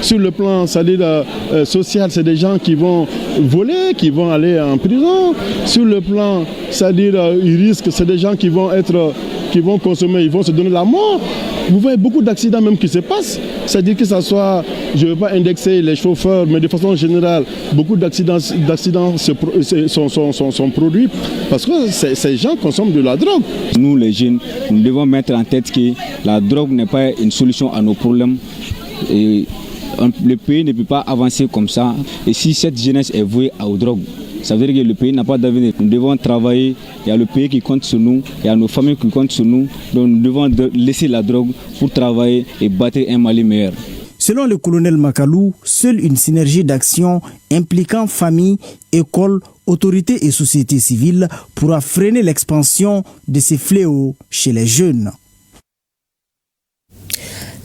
Sur le plan social, c'est des gens qui vont voler, qui vont aller en prison. Sur le plan, c'est-à-dire ils risquent, c'est des gens qui vont consommer, ils vont se donner la mort. Vous voyez beaucoup d'accidents même qui se passent. C'est-à-dire que ça soit, je ne veux pas indexer les chauffeurs, mais de façon générale, beaucoup d'accidents sont produits parce que ces gens consomment de la drogue. Nous les jeunes, nous devons mettre en tête que la drogue n'est pas une solution à nos problèmes. Et le pays ne peut pas avancer comme ça. Et si cette jeunesse est vouée aux drogues, ça veut dire que le pays n'a pas d'avenir. Nous devons travailler, il y a le pays qui compte sur nous, il y a nos familles qui comptent sur nous. Donc nous devons laisser la drogue pour travailler et bâtir un Mali meilleur. Selon le colonel Makalou, seule une synergie d'action impliquant famille, école, autorités et société civile pourra freiner l'expansion de ces fléaux chez les jeunes.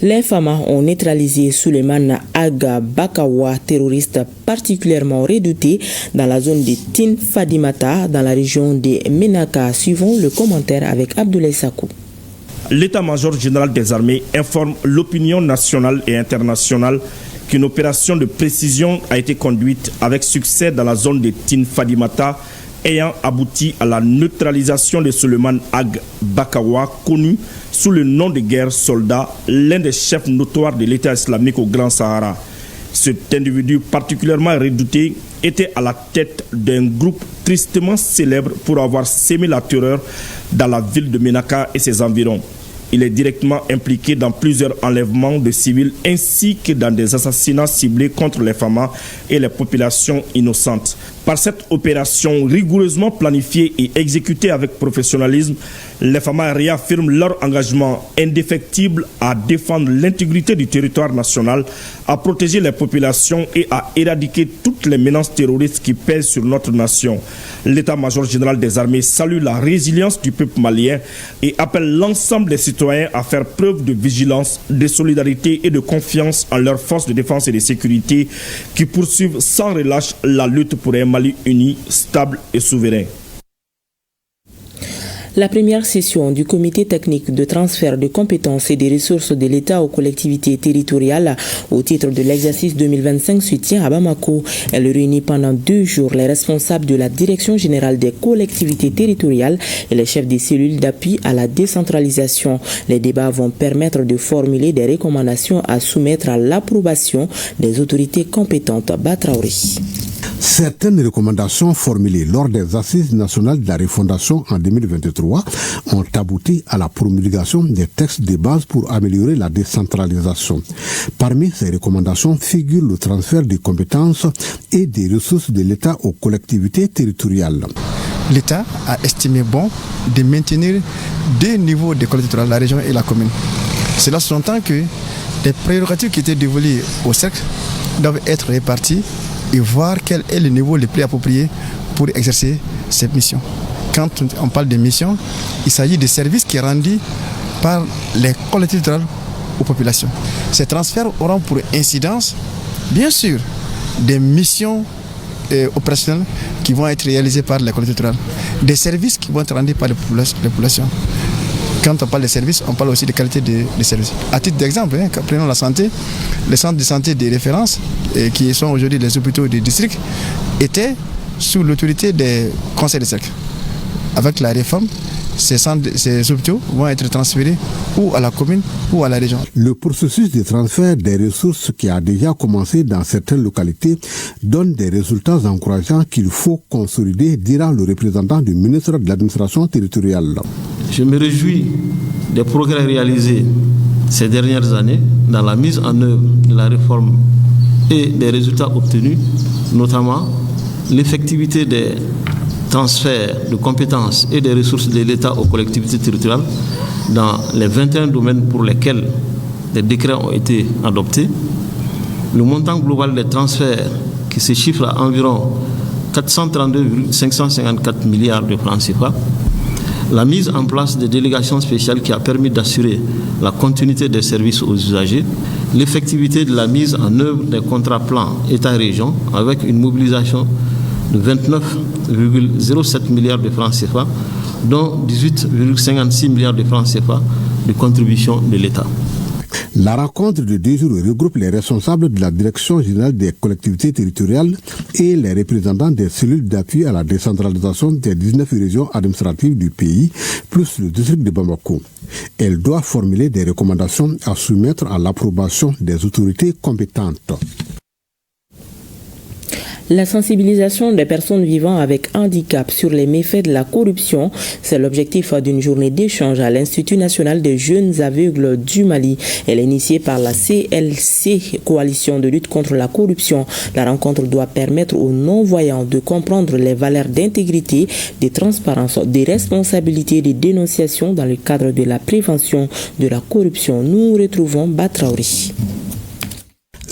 Les FAMA ont neutralisé Suleiman Aga Bakawa, terroriste particulièrement redouté dans la zone de Tin Fadimata, dans la région de Menaka. Suivons le commentaire avec Abdoulaye Sakou. L'état-major général des armées informe l'opinion nationale et internationale qu'une opération de précision a été conduite avec succès dans la zone de Tin Fadimata, ayant abouti à la neutralisation de Suleiman Ag Bakawa, connu sous le nom de guerre soldat, l'un des chefs notoires de l'État islamique au Grand Sahara. Cet individu particulièrement redouté était à la tête d'un groupe tristement célèbre pour avoir sémé la terreur dans la ville de Menaka et ses environs. Il est directement impliqué dans plusieurs enlèvements de civils ainsi que dans des assassinats ciblés contre les FAMA et les populations innocentes. Par cette opération rigoureusement planifiée et exécutée avec professionnalisme, les FAMA réaffirment leur engagement indéfectible à défendre l'intégrité du territoire national, à protéger les populations et à éradiquer toutes les menaces terroristes qui pèsent sur notre nation. L'état-major général des armées salue la résilience du peuple malien et appelle l'ensemble des citoyens à faire preuve de vigilance, de solidarité et de confiance en leurs forces de défense et de sécurité qui poursuivent sans relâche la lutte pour un Mali uni, stable et souverain. La première session du comité technique de transfert de compétences et des ressources de l'État aux collectivités territoriales au titre de l'exercice 2025 se tient à Bamako. Elle réunit pendant 2 jours les responsables de la Direction générale des collectivités territoriales et les chefs des cellules d'appui à la décentralisation. Les débats vont permettre de formuler des recommandations à soumettre à l'approbation des autorités compétentes. Batraouri. Certaines recommandations formulées lors des assises nationales de la refondation en 2023 ont abouti à la promulgation des textes de base pour améliorer la décentralisation. Parmi ces recommandations figure le transfert des compétences et des ressources de l'État aux collectivités territoriales. L'État a estimé bon de maintenir 2 niveaux de collectivités territoriales, la région et la commune. Cela sous-entend que les prérogatives qui étaient dévolues au cercle doivent être réparties et voir quel est le niveau le plus approprié pour exercer cette mission. Quand on parle de mission, il s'agit des services qui sont rendus par les collectivités territoriales aux populations. Ces transferts auront pour incidence, bien sûr, des missions opérationnelles qui vont être réalisées par les collectivités territoriales, des services qui vont être rendus par les populations. Quand on parle de services, on parle aussi de qualité des services. À titre d'exemple, prenons la santé, les centres de santé de référence, qui sont aujourd'hui les hôpitaux des districts, étaient sous l'autorité des conseils de cercle. Avec la réforme, ces hôpitaux vont être transférés ou à la commune ou à la région. Le processus de transfert des ressources qui a déjà commencé dans certaines localités donne des résultats encourageants qu'il faut consolider, dira le représentant du ministre de l'administration territoriale. Je me réjouis des progrès réalisés ces dernières années dans la mise en œuvre de la réforme et des résultats obtenus, notamment l'effectivité des transferts de compétences et des ressources de l'État aux collectivités territoriales dans les 21 domaines pour lesquels des décrets ont été adoptés. Le montant global des transferts qui se chiffre à environ 432,554 milliards de francs CFA. La mise en place des délégations spéciales qui a permis d'assurer la continuité des services aux usagers, l'effectivité de la mise en œuvre des contrats plans État-région avec une mobilisation de 29,07 milliards de francs CFA, dont 18,56 milliards de francs CFA de contribution de l'État. La rencontre de 2 jours regroupe les responsables de la Direction générale des collectivités territoriales et les représentants des cellules d'appui à la décentralisation des 19 régions administratives du pays, plus le district de Bamako. Elle doit formuler des recommandations à soumettre à l'approbation des autorités compétentes. La sensibilisation des personnes vivant avec handicap sur les méfaits de la corruption, c'est l'objectif d'une journée d'échange à l'Institut national des jeunes aveugles du Mali. Elle est initiée par la CLC, Coalition de lutte contre la corruption. La rencontre doit permettre aux non-voyants de comprendre les valeurs d'intégrité, de transparence, de responsabilité et de dénonciation dans le cadre de la prévention de la corruption. Nous retrouvons Batraouri.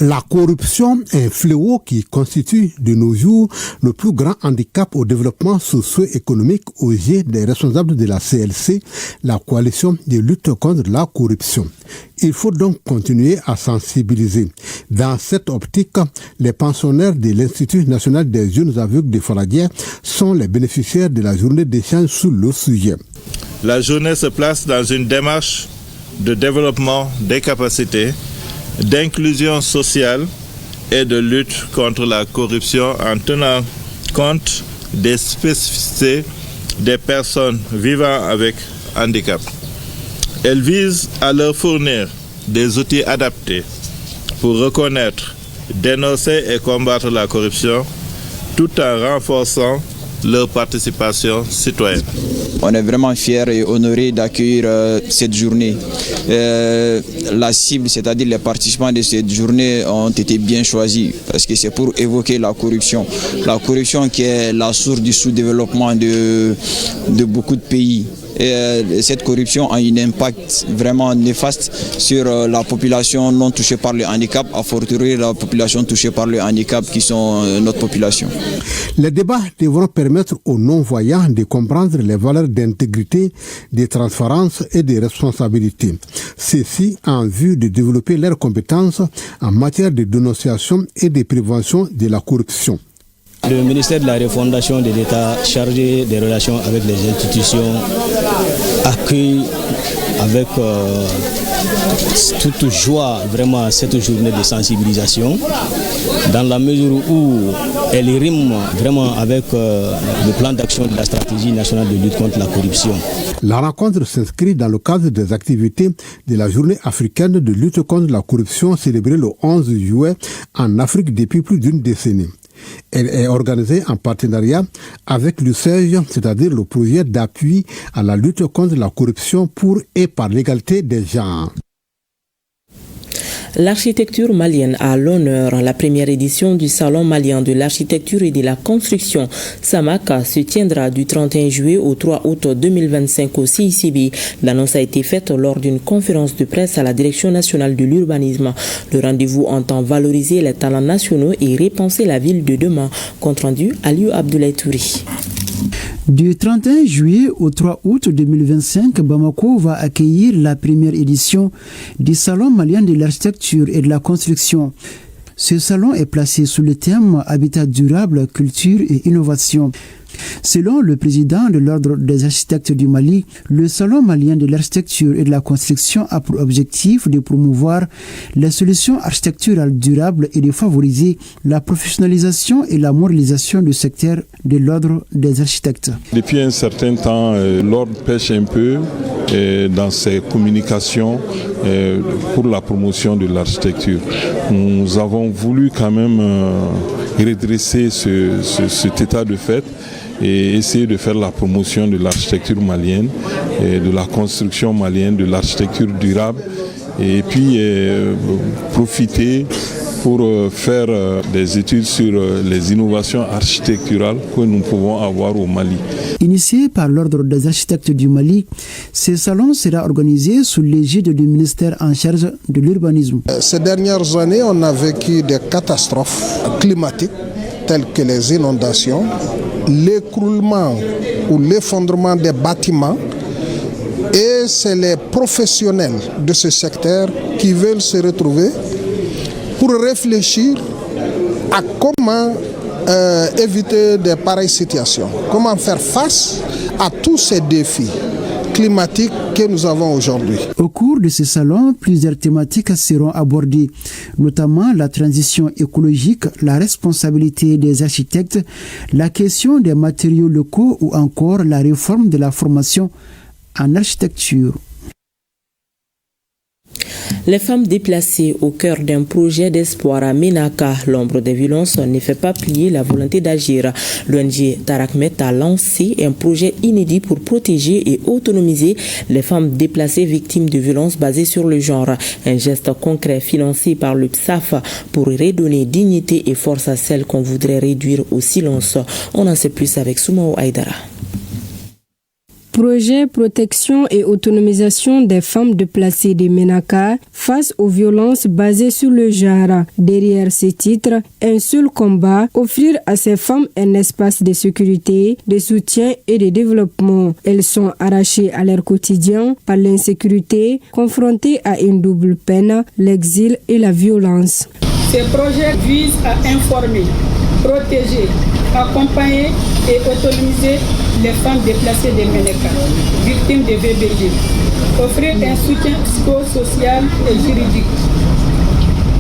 La corruption est un fléau qui constitue de nos jours le plus grand handicap au développement socio-économique aux yeux des responsables de la CLC, la coalition de lutte contre la corruption. Il faut donc continuer à sensibiliser. Dans cette optique, les pensionnaires de l'Institut national des jeunes aveugles de Faladière sont les bénéficiaires de la journée d'échange sur le sujet. La journée se place dans une démarche de développement des capacités, d'inclusion sociale et de lutte contre la corruption en tenant compte des spécificités des personnes vivant avec handicap. Elle vise à leur fournir des outils adaptés pour reconnaître, dénoncer et combattre la corruption tout en renforçant leur participation citoyenne. On est vraiment fiers et honorés d'accueillir cette journée. La cible, c'est-à-dire les participants de cette journée, ont été bien choisis parce que c'est pour évoquer la corruption. La corruption qui est la source du sous-développement de beaucoup de pays. Et cette corruption a un impact vraiment néfaste sur la population non touchée par le handicap, à fortiori la population touchée par le handicap qui sont notre population. Les débats devront permettre aux non-voyants de comprendre les valeurs d'intégrité, de transparence et de responsabilité. Ceci en vue de développer leurs compétences en matière de dénonciation et de prévention de la corruption. Le ministère de la Refondation de l'État chargé des relations avec les institutions accueille avec toute joie vraiment cette journée de sensibilisation dans la mesure où elle rime vraiment avec le plan d'action de la stratégie nationale de lutte contre la corruption. La rencontre s'inscrit dans le cadre des activités de la journée africaine de lutte contre la corruption célébrée le 11 juillet en Afrique depuis plus d'une décennie. Elle est organisée en partenariat avec l'UCEJ, c'est-à-dire le projet d'appui à la lutte contre la corruption pour et par l'égalité des genres. L'architecture malienne à l'honneur. La première édition du Salon malien de l'architecture et de la construction Samaka se tiendra du 31 juillet au 3 août 2025 au CICB. L'annonce a été faite lors d'une conférence de presse à la Direction nationale de l'urbanisme. Le rendez-vous entend valoriser les talents nationaux et repenser la ville de demain. Compte rendu Aliou Abdoulaye Touri. Du 31 juillet au 3 août 2025, Bamako va accueillir la première édition du Salon malien de l'architecture et de la construction. Ce salon est placé sous le thème Habitat durable, culture et innovation. Selon le président de l'Ordre des architectes du Mali, le Salon malien de l'architecture et de la construction a pour objectif de promouvoir les solutions architecturales durables et de favoriser la professionnalisation et la moralisation du secteur de l'Ordre des architectes. Depuis un certain temps, l'Ordre pêche un peu dans ses communications pour la promotion de l'architecture. Nous avons voulu quand même redresser cet état de fait et essayer de faire la promotion de l'architecture malienne, de la construction malienne, de l'architecture durable et puis profiter pour faire des études sur les innovations architecturales que nous pouvons avoir au Mali. Initié par l'Ordre des architectes du Mali, ce salon sera organisé sous l'égide du ministère en charge de l'urbanisme. Ces dernières années, on a vécu des catastrophes climatiques telles que les inondations, l'écroulement ou l'effondrement des bâtiments. Et c'est les professionnels de ce secteur qui veulent se retrouver pour réfléchir à comment éviter de pareilles situations, comment faire face à tous ces défis climatiques que nous avons aujourd'hui. Au cours de ce salon, plusieurs thématiques seront abordées, notamment la transition écologique, la responsabilité des architectes, la question des matériaux locaux ou encore la réforme de la formation en architecture. Les femmes déplacées au cœur d'un projet d'espoir à Ménaka, l'ombre des violences ne fait pas plier la volonté d'agir. L'ONG Tarakmet a lancé un projet inédit pour protéger et autonomiser les femmes déplacées victimes de violences basées sur le genre. Un geste concret financé par le PSAF pour redonner dignité et force à celles qu'on voudrait réduire au silence. On en sait plus avec Soumao Aïdara. Projet protection et autonomisation des femmes déplacées de Ménaka face aux violences basées sur le genre. Derrière ces titres, un seul combat, offrir à ces femmes un espace de sécurité, de soutien et de développement. Elles sont arrachées à leur quotidien par l'insécurité, confrontées à une double peine, l'exil et la violence. Ces projets visent à informer, protéger, accompagner et autonomiser les femmes déplacées de Ménaka, victimes de VBG, offrir un soutien psychosocial et juridique,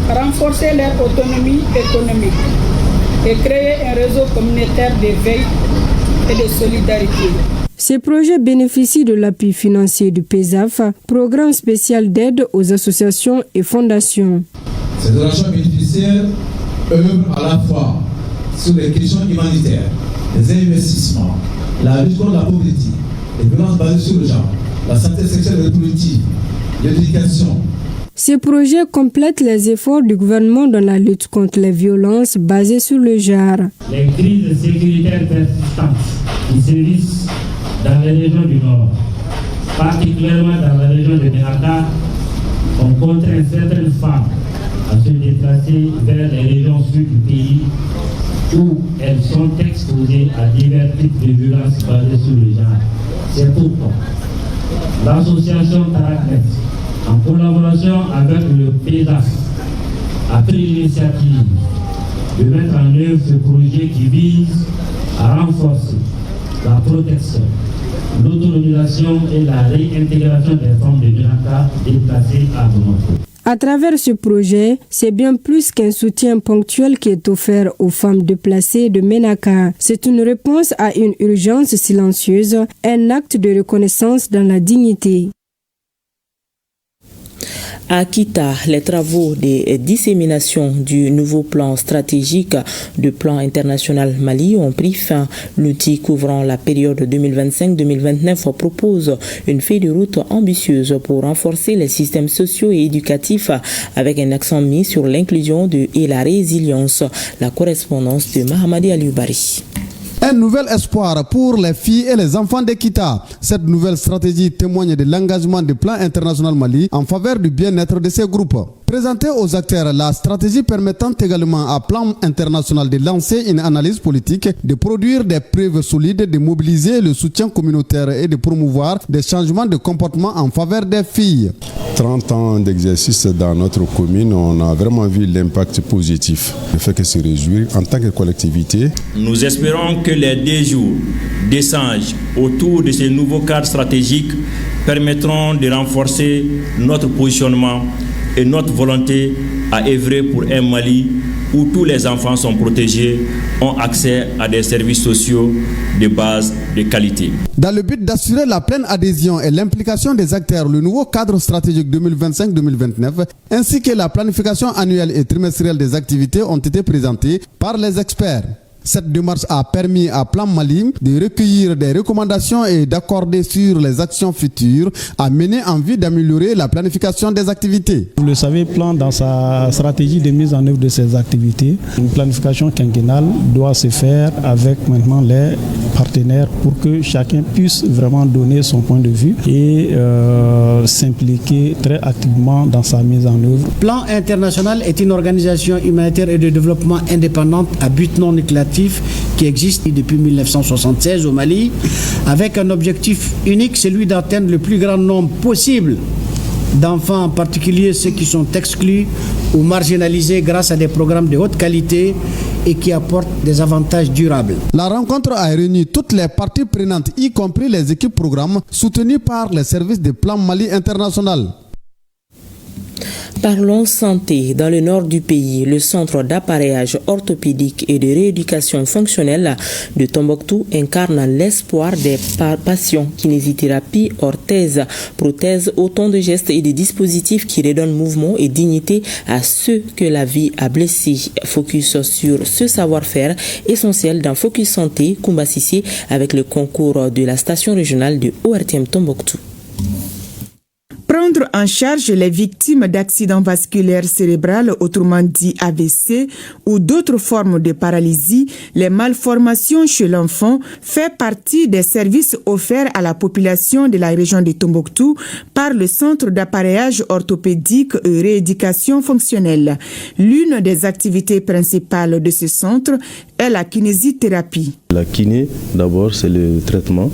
renforcer leur autonomie économique et créer un réseau communautaire de veille et de solidarité. Ces projets bénéficient de l'appui financier du PESAF, programme spécial d'aide aux associations et fondations. Ces donations bénéficiaires œuvrent à la fois sur les questions humanitaires, les investissements, la lutte contre la pauvreté, les violences basées sur le genre, la santé sexuelle et reproductive, l'éducation. Ces projets complètent les efforts du gouvernement dans la lutte contre les violences basées sur le genre. Les crises sécuritaires persistantes qui sévissent dans les régions du Nord, particulièrement dans la région de Ménaka, ont contraint certaines femmes à se déplacer vers les régions sud du pays où elles sont exposées à divers types de violences basées sur le genre. C'est pourquoi l'association Taraknet, en collaboration avec le PESAF, a pris l'initiative de mettre en œuvre ce projet qui vise à renforcer la protection, l'autonomisation et la réintégration des femmes de Ménaka déplacées à Bamako. À travers ce projet, c'est bien plus qu'un soutien ponctuel qui est offert aux femmes déplacées de Ménaka. C'est une réponse à une urgence silencieuse, un acte de reconnaissance dans la dignité. À Kita, les travaux de dissémination du nouveau plan stratégique du plan international Mali ont pris fin. L'outil couvrant la période 2025-2029 propose une feuille de route ambitieuse pour renforcer les systèmes sociaux et éducatifs avec un accent mis sur l'inclusion et la résilience. La correspondance de Mahamadi Alioubari. Un nouvel espoir pour les filles et les enfants de Kita. Cette nouvelle stratégie témoigne de l'engagement du plan international Mali en faveur du bien-être de ces groupes. Présentée aux acteurs, la stratégie permettant également à plan international de lancer une analyse politique, de produire des preuves solides, de mobiliser le soutien communautaire et de promouvoir des changements de comportement en faveur des filles. 30 ans d'exercice dans notre commune, on a vraiment vu l'impact positif. Le fait que se réjouir en tant que collectivité. Nous espérons que les 2 jours d'échange autour de ces nouveaux cadres stratégiques permettront de renforcer notre positionnement et notre volonté à œuvrer pour un Mali où tous les enfants sont protégés, ont accès à des services sociaux de base de qualité. Dans le but d'assurer la pleine adhésion et l'implication des acteurs, le nouveau cadre stratégique 2025-2029 ainsi que la planification annuelle et trimestrielle des activités ont été présentés par les experts. Cette démarche a permis à Plan Mali de recueillir des recommandations et d'accorder sur les actions futures à mener en vue d'améliorer la planification des activités. Vous le savez, Plan, dans sa stratégie de mise en œuvre de ces activités, une planification quinquennale doit se faire avec maintenant les partenaires pour que chacun puisse vraiment donner son point de vue et s'impliquer très activement dans sa mise en œuvre. Plan international est une organisation humanitaire et de développement indépendante à but non lucratif qui existe depuis 1976 au Mali, avec un objectif unique, celui d'atteindre le plus grand nombre possible d'enfants, en particulier ceux qui sont exclus ou marginalisés grâce à des programmes de haute qualité et qui apportent des avantages durables. La rencontre a réuni toutes les parties prenantes, y compris les équipes programmes soutenues par les services de Plan Mali International. Parlons santé. Dans le nord du pays, le centre d'appareillage orthopédique et de rééducation fonctionnelle de Tombouctou incarne l'espoir des patients. Kinésithérapie, orthèse, prothèse, autant de gestes et de dispositifs qui redonnent mouvement et dignité à ceux que la vie a blessés. Focus sur ce savoir-faire essentiel dans Focus Santé, Koumba Sissé, avec le concours de la station régionale de ORTM Tombouctou. Prendre prendre en charge les victimes d'accidents vasculaires cérébraux, autrement dit AVC, ou d'autres formes de paralysie, les malformations chez l'enfant fait partie des services offerts à la population de la région de Tombouctou par le Centre d'appareillage orthopédique et rééducation fonctionnelle. L'une des activités principales de ce centre est la kinésithérapie. La kiné, d'abord, c'est le traitement,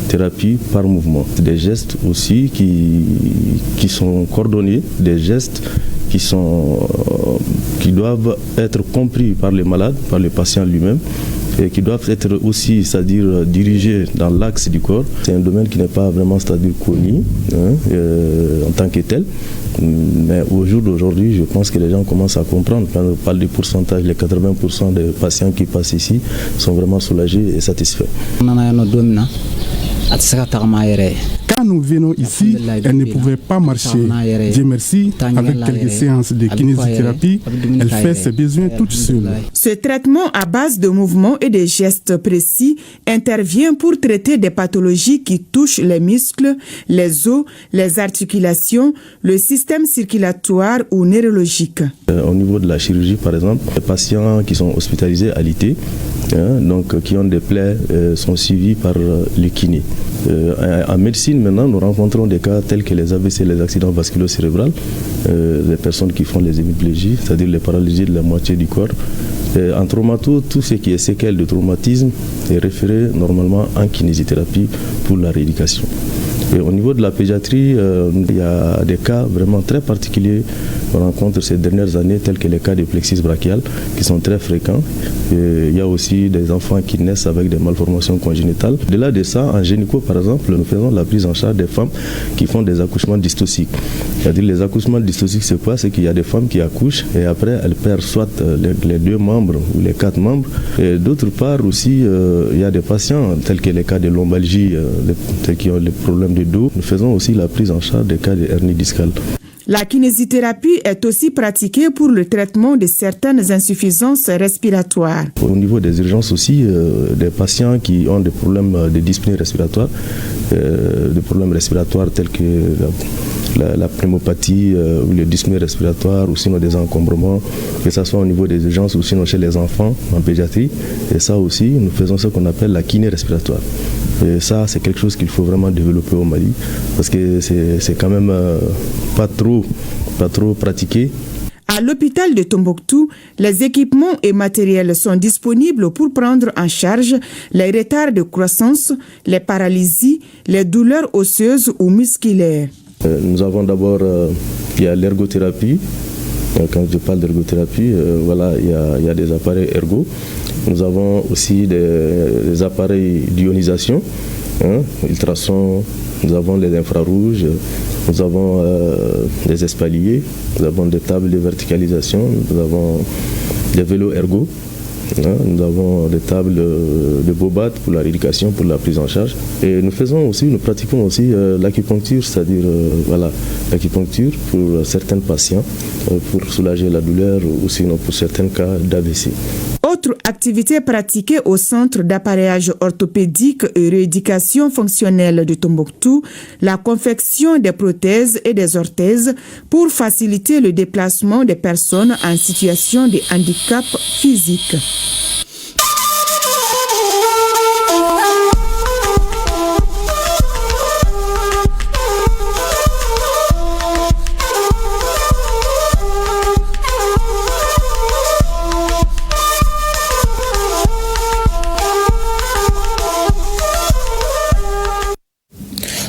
thérapie par mouvement. Des gestes aussi qui sont coordonnés, des gestes qui doivent être compris par les malades, par le patient lui-même, et qui doivent être aussi, c'est-à-dire dirigés dans l'axe du corps. C'est un domaine qui n'est pas vraiment, c'est-à-dire connu en tant que tel. Mais au jour d'aujourd'hui, je pense que les gens commencent à comprendre. Quand on parle du pourcentage, les 80% des patients qui passent ici sont vraiment soulagés et satisfaits. Quand nous venons ici, elle ne pouvait pas marcher. Dieu merci, avec quelques séances de kinésithérapie, elle fait ses besoins toute seule. Ce traitement à base de mouvements et de gestes précis intervient pour traiter des pathologies qui touchent les muscles, les os, les articulations, le système circulatoire ou neurologique. Au niveau de la chirurgie, par exemple, les patients qui sont hospitalisés à l'IT, donc qui ont des plaies, sont suivis par les kinés. En médecine, maintenant, nous rencontrons des cas tels que les AVC, les accidents vasculo-cérébraux, les personnes qui font les hémiplégies, c'est-à-dire les paralysies de la moitié du corps. En traumato, tout ce qui est séquelles de traumatisme est référé normalement en kinésithérapie pour la rééducation. Et au niveau de la pédiatrie, il y a des cas vraiment très particuliers qu'on rencontre ces dernières années, tels que les cas de plexus brachial, qui sont très fréquents. Et il y a aussi des enfants qui naissent avec des malformations congénitales. Au-delà de ça, en gynéco, par exemple, nous faisons la prise en charge des femmes qui font des accouchements dystociques. C'est-à-dire les accouchements dystociques, c'est quoi? C'est qu'il y a des femmes qui accouchent et après, elles perdent soit les 2 membres ou les 4 membres. Et d'autre part aussi, il y a des patients, tels que les cas de lombalgie, tels qui ont les problèmes de dos. Nous faisons aussi la prise en charge des cas de hernie discale. La kinésithérapie est aussi pratiquée pour le traitement de certaines insuffisances respiratoires. Au niveau des urgences aussi, des patients qui ont des problèmes de dyspnée respiratoire, des problèmes respiratoires tels que la pneumopathie ou les dyspnées respiratoires ou sinon des encombrements, que ce soit au niveau des urgences ou sinon chez les enfants en pédiatrie. Et ça aussi, nous faisons ce qu'on appelle la kiné respiratoire. Et ça, c'est quelque chose qu'il faut vraiment développer au Mali parce que c'est quand même pas trop pratiqué. À l'hôpital de Tombouctou, les équipements et matériels sont disponibles pour prendre en charge les retards de croissance, les paralysies, les douleurs osseuses ou musculaires. Nous avons d'abord il y a l'ergothérapie. Quand je parle d'ergothérapie, voilà, il y a des appareils ergo. Nous avons aussi des appareils d'ionisation, ultrasons, nous avons les infrarouges, nous avons des espaliers, nous avons des tables de verticalisation, nous avons des vélos ergo. Nous avons des tables de bobat pour la rééducation, pour la prise en charge. Et nous pratiquons aussi l'acupuncture, c'est-à-dire l'acupuncture pour certains patients, pour soulager la douleur ou sinon pour certains cas d'AVC. Autre activité pratiquée au Centre d'appareillage orthopédique et rééducation fonctionnelle de Tombouctou, la confection des prothèses et des orthèses pour faciliter le déplacement des personnes en situation de handicap physique.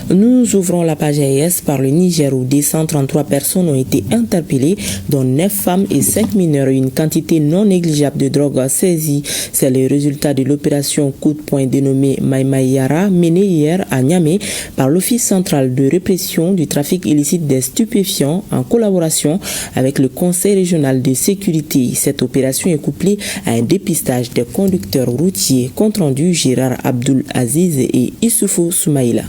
Nous ouvrons la page AES par le Niger où 233 personnes ont été interpellées, dont 9 femmes et 5 mineurs. Une quantité non négligeable de drogue saisie. C'est le résultat de l'opération coup de poing dénommée Maïmaïara, menée hier à Niamey par l'Office central de répression du trafic illicite des stupéfiants en collaboration avec le Conseil régional de sécurité. Cette opération est couplée à un dépistage des conducteurs routiers. Compte rendu Gérard Abdul Aziz et Issoufou Soumaïla.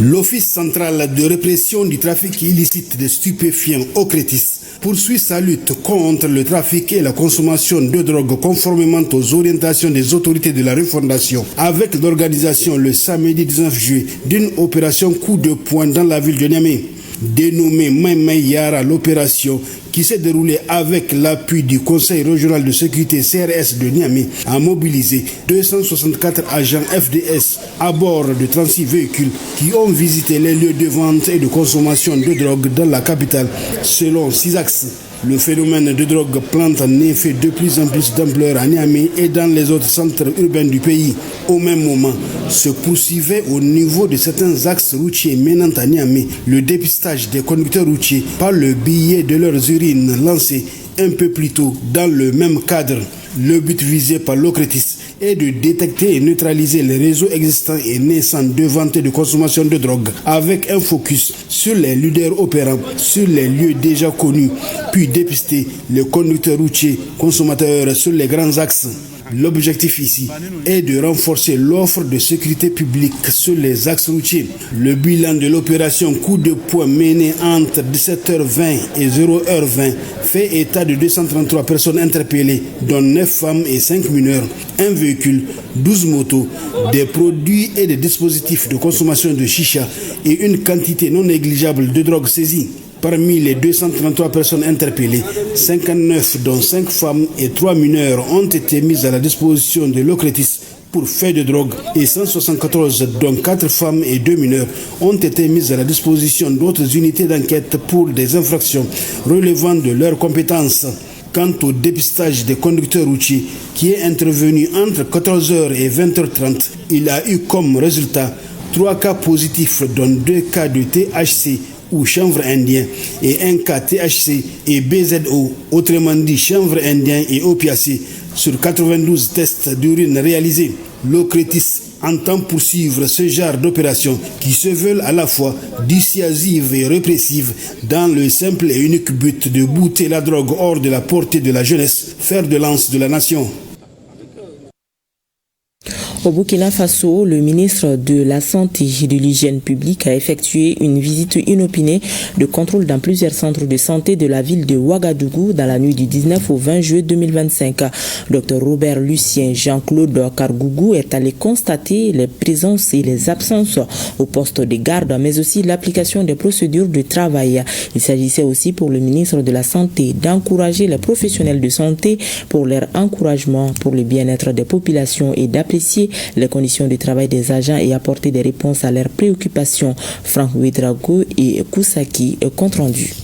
L'Office central de répression du trafic illicite de stupéfiants OCRETIS poursuit sa lutte contre le trafic et la consommation de drogue conformément aux orientations des autorités de la refondation, avec l'organisation le samedi 19 juillet d'une opération coup de poing dans la ville de Niamey. Dénommée Maïmaï Yara, l'opération qui s'est déroulée avec l'appui du Conseil régional de sécurité CRS de Niamey a mobilisé 264 agents FDS à bord de 36 véhicules qui ont visité les lieux de vente et de consommation de drogue dans la capitale selon 6 axes. Le phénomène de drogue plante en effet de plus en plus d'ampleur à Niamey et dans les autres centres urbains du pays. Au même moment, se poursuivait au niveau de certains axes routiers menant à Niamey le dépistage des conducteurs routiers par le biais de leurs urines lancées un peu plus tôt dans le même cadre. Le but visé par l'OCRETIS est de détecter et neutraliser les réseaux existants et naissants de vente et de consommation de drogue, avec un focus sur les leaders opérants, sur les lieux déjà connus, puis dépister les conducteurs routiers consommateurs sur les grands axes. L'objectif ici est de renforcer l'offre de sécurité publique sur les axes routiers. Le bilan de l'opération coup de poing menée entre 17h20 et 0h20 fait état de 233 personnes interpellées, dont 9 femmes et 5 mineurs, un véhicule, 12 motos, des produits et des dispositifs de consommation de chicha et une quantité non négligeable de drogue saisie. Parmi les 233 personnes interpellées, 59 dont 5 femmes et 3 mineurs ont été mises à la disposition de l'OCRETIS pour fait de drogue et 174 dont 4 femmes et 2 mineurs ont été mises à la disposition d'autres unités d'enquête pour des infractions relevant de leurs compétences. Quant au dépistage des conducteurs routiers qui est intervenu entre 14h et 20h30, il a eu comme résultat 3 cas positifs dont 2 cas de THC ou chanvre indien et un cas THC et BZO, autrement dit chanvre indien et opiacé, sur 92 tests d'urine réalisés. L'OCRETIS entend poursuivre ce genre d'opérations qui se veulent à la fois dissuasives et répressives dans le simple et unique but de bouter la drogue hors de la portée de la jeunesse, fer de lance de la nation. Au Burkina Faso, le ministre de la Santé et de l'Hygiène publique a effectué une visite inopinée de contrôle dans plusieurs centres de santé de la ville de Ouagadougou dans la nuit du 19 au 20 juillet 2025. Dr Robert Lucien Jean-Claude Kargougou est allé constater les présences et les absences au poste de garde, mais aussi l'application des procédures de travail. Il s'agissait aussi pour le ministre de la Santé d'encourager les professionnels de santé pour leur encouragement pour le bien-être des populations et d'apprécier les conditions de travail des agents et apporter des réponses à leurs préoccupations. Franck Ouedraogo et Kousaki, compte rendu.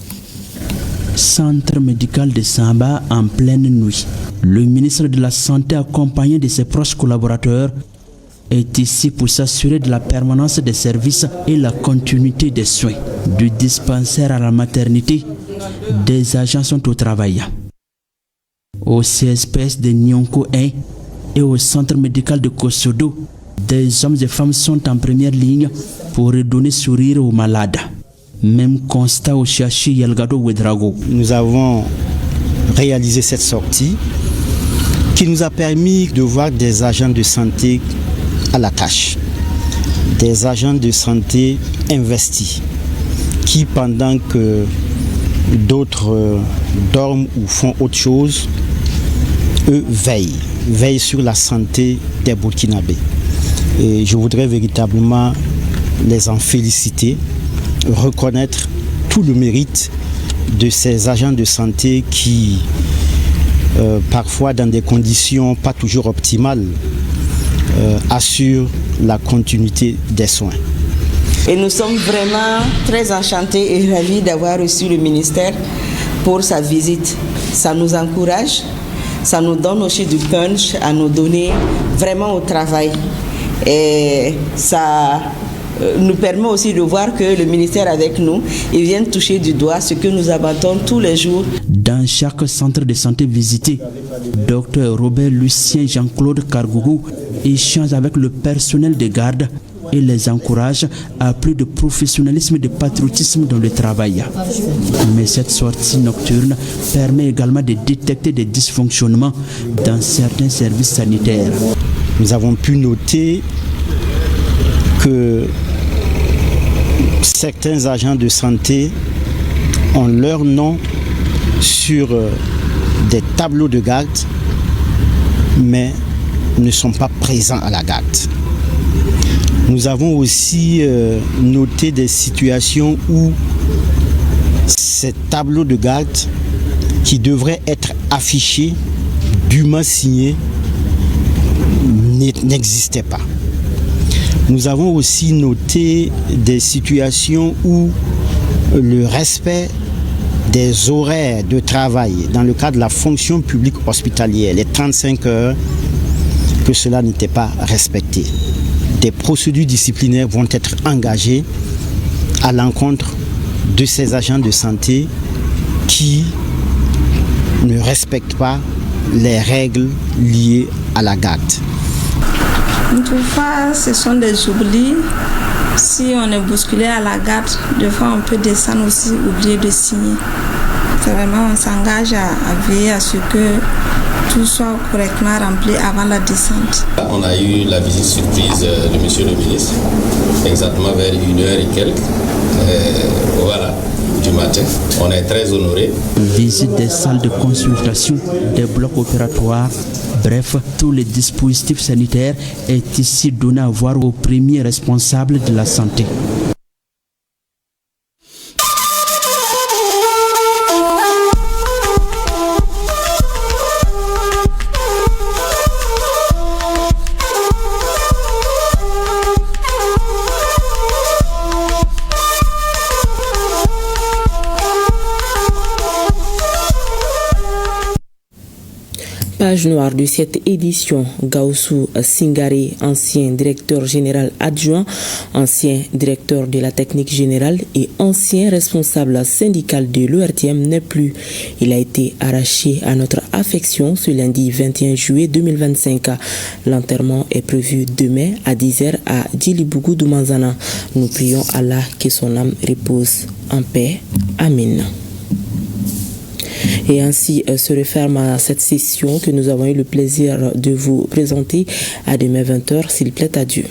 Centre médical de Samba en pleine nuit. Le ministre de la Santé, accompagné de ses proches collaborateurs, est ici pour s'assurer de la permanence des services et la continuité des soins. Du dispensaire à la maternité, des agents sont au travail. Au CSPS de Nyonko 1 et au centre médical de Kosodo, des hommes et femmes sont en première ligne pour redonner sourire aux malades. Même constat au Chiachi Yelgado Ouedraogo. Nous avons réalisé cette sortie qui nous a permis de voir des agents de santé à la tâche, des agents de santé investis qui, pendant que d'autres dorment ou font autre chose, eux veillent sur la santé des Burkinabés. Et je voudrais véritablement les en féliciter, reconnaître tout le mérite de ces agents de santé qui, parfois dans des conditions pas toujours optimales, assurent la continuité des soins. Et nous sommes vraiment très enchantés et ravis d'avoir reçu le ministère pour sa visite. Ça nous encourage, ça nous donne aussi du punch à nous donner vraiment au travail. Et ça nous permet aussi de voir que le ministère avec nous, ils viennent toucher du doigt ce que nous abattons tous les jours. Dans chaque centre de santé visité, Dr Robert Lucien Jean-Claude Kargougou échange avec le personnel de garde et les encourage à plus de professionnalisme et de patriotisme dans le travail. Mais cette sortie nocturne permet également de détecter des dysfonctionnements dans certains services sanitaires. Nous avons pu noter que certains agents de santé ont leur nom sur des tableaux de garde, mais ne sont pas présents à la garde. Nous avons aussi noté des situations où ces tableaux de garde qui devraient être affichés, dûment signés, n'existaient pas. Nous avons aussi noté des situations où le respect des horaires de travail dans le cadre de la fonction publique hospitalière, les 35 heures, que cela n'était pas respecté. Des procédures disciplinaires vont être engagées à l'encontre de ces agents de santé qui ne respectent pas les règles liées à la garde. Toutefois, ce sont des oublis. Si on est bousculé à la garde, des fois on peut descendre aussi, oublier de signer. C'est vraiment, on s'engage à veiller à ce que tout soit correctement rempli avant la descente. On a eu la visite surprise de monsieur le ministre, exactement vers 1h et quelques. Voilà, du matin. On est très honorés. Visite des salles de consultation, des blocs opératoires. Bref, tout le dispositif sanitaire est ici donné à voir aux premiers responsables de la santé. Page noire de cette édition, Gaussou Singari, ancien directeur général adjoint, ancien directeur de la technique générale et ancien responsable syndical de l'ORTM n'est plus. Il a été arraché à notre affection ce lundi 21 juillet 2025. L'enterrement est prévu demain à 10h à Djilibougou Doumanzana. Nous prions Allah que son âme repose en paix. Amen. Et ainsi se referme à cette session que nous avons eu le plaisir de vous présenter. À demain 20h, s'il plaît à Dieu.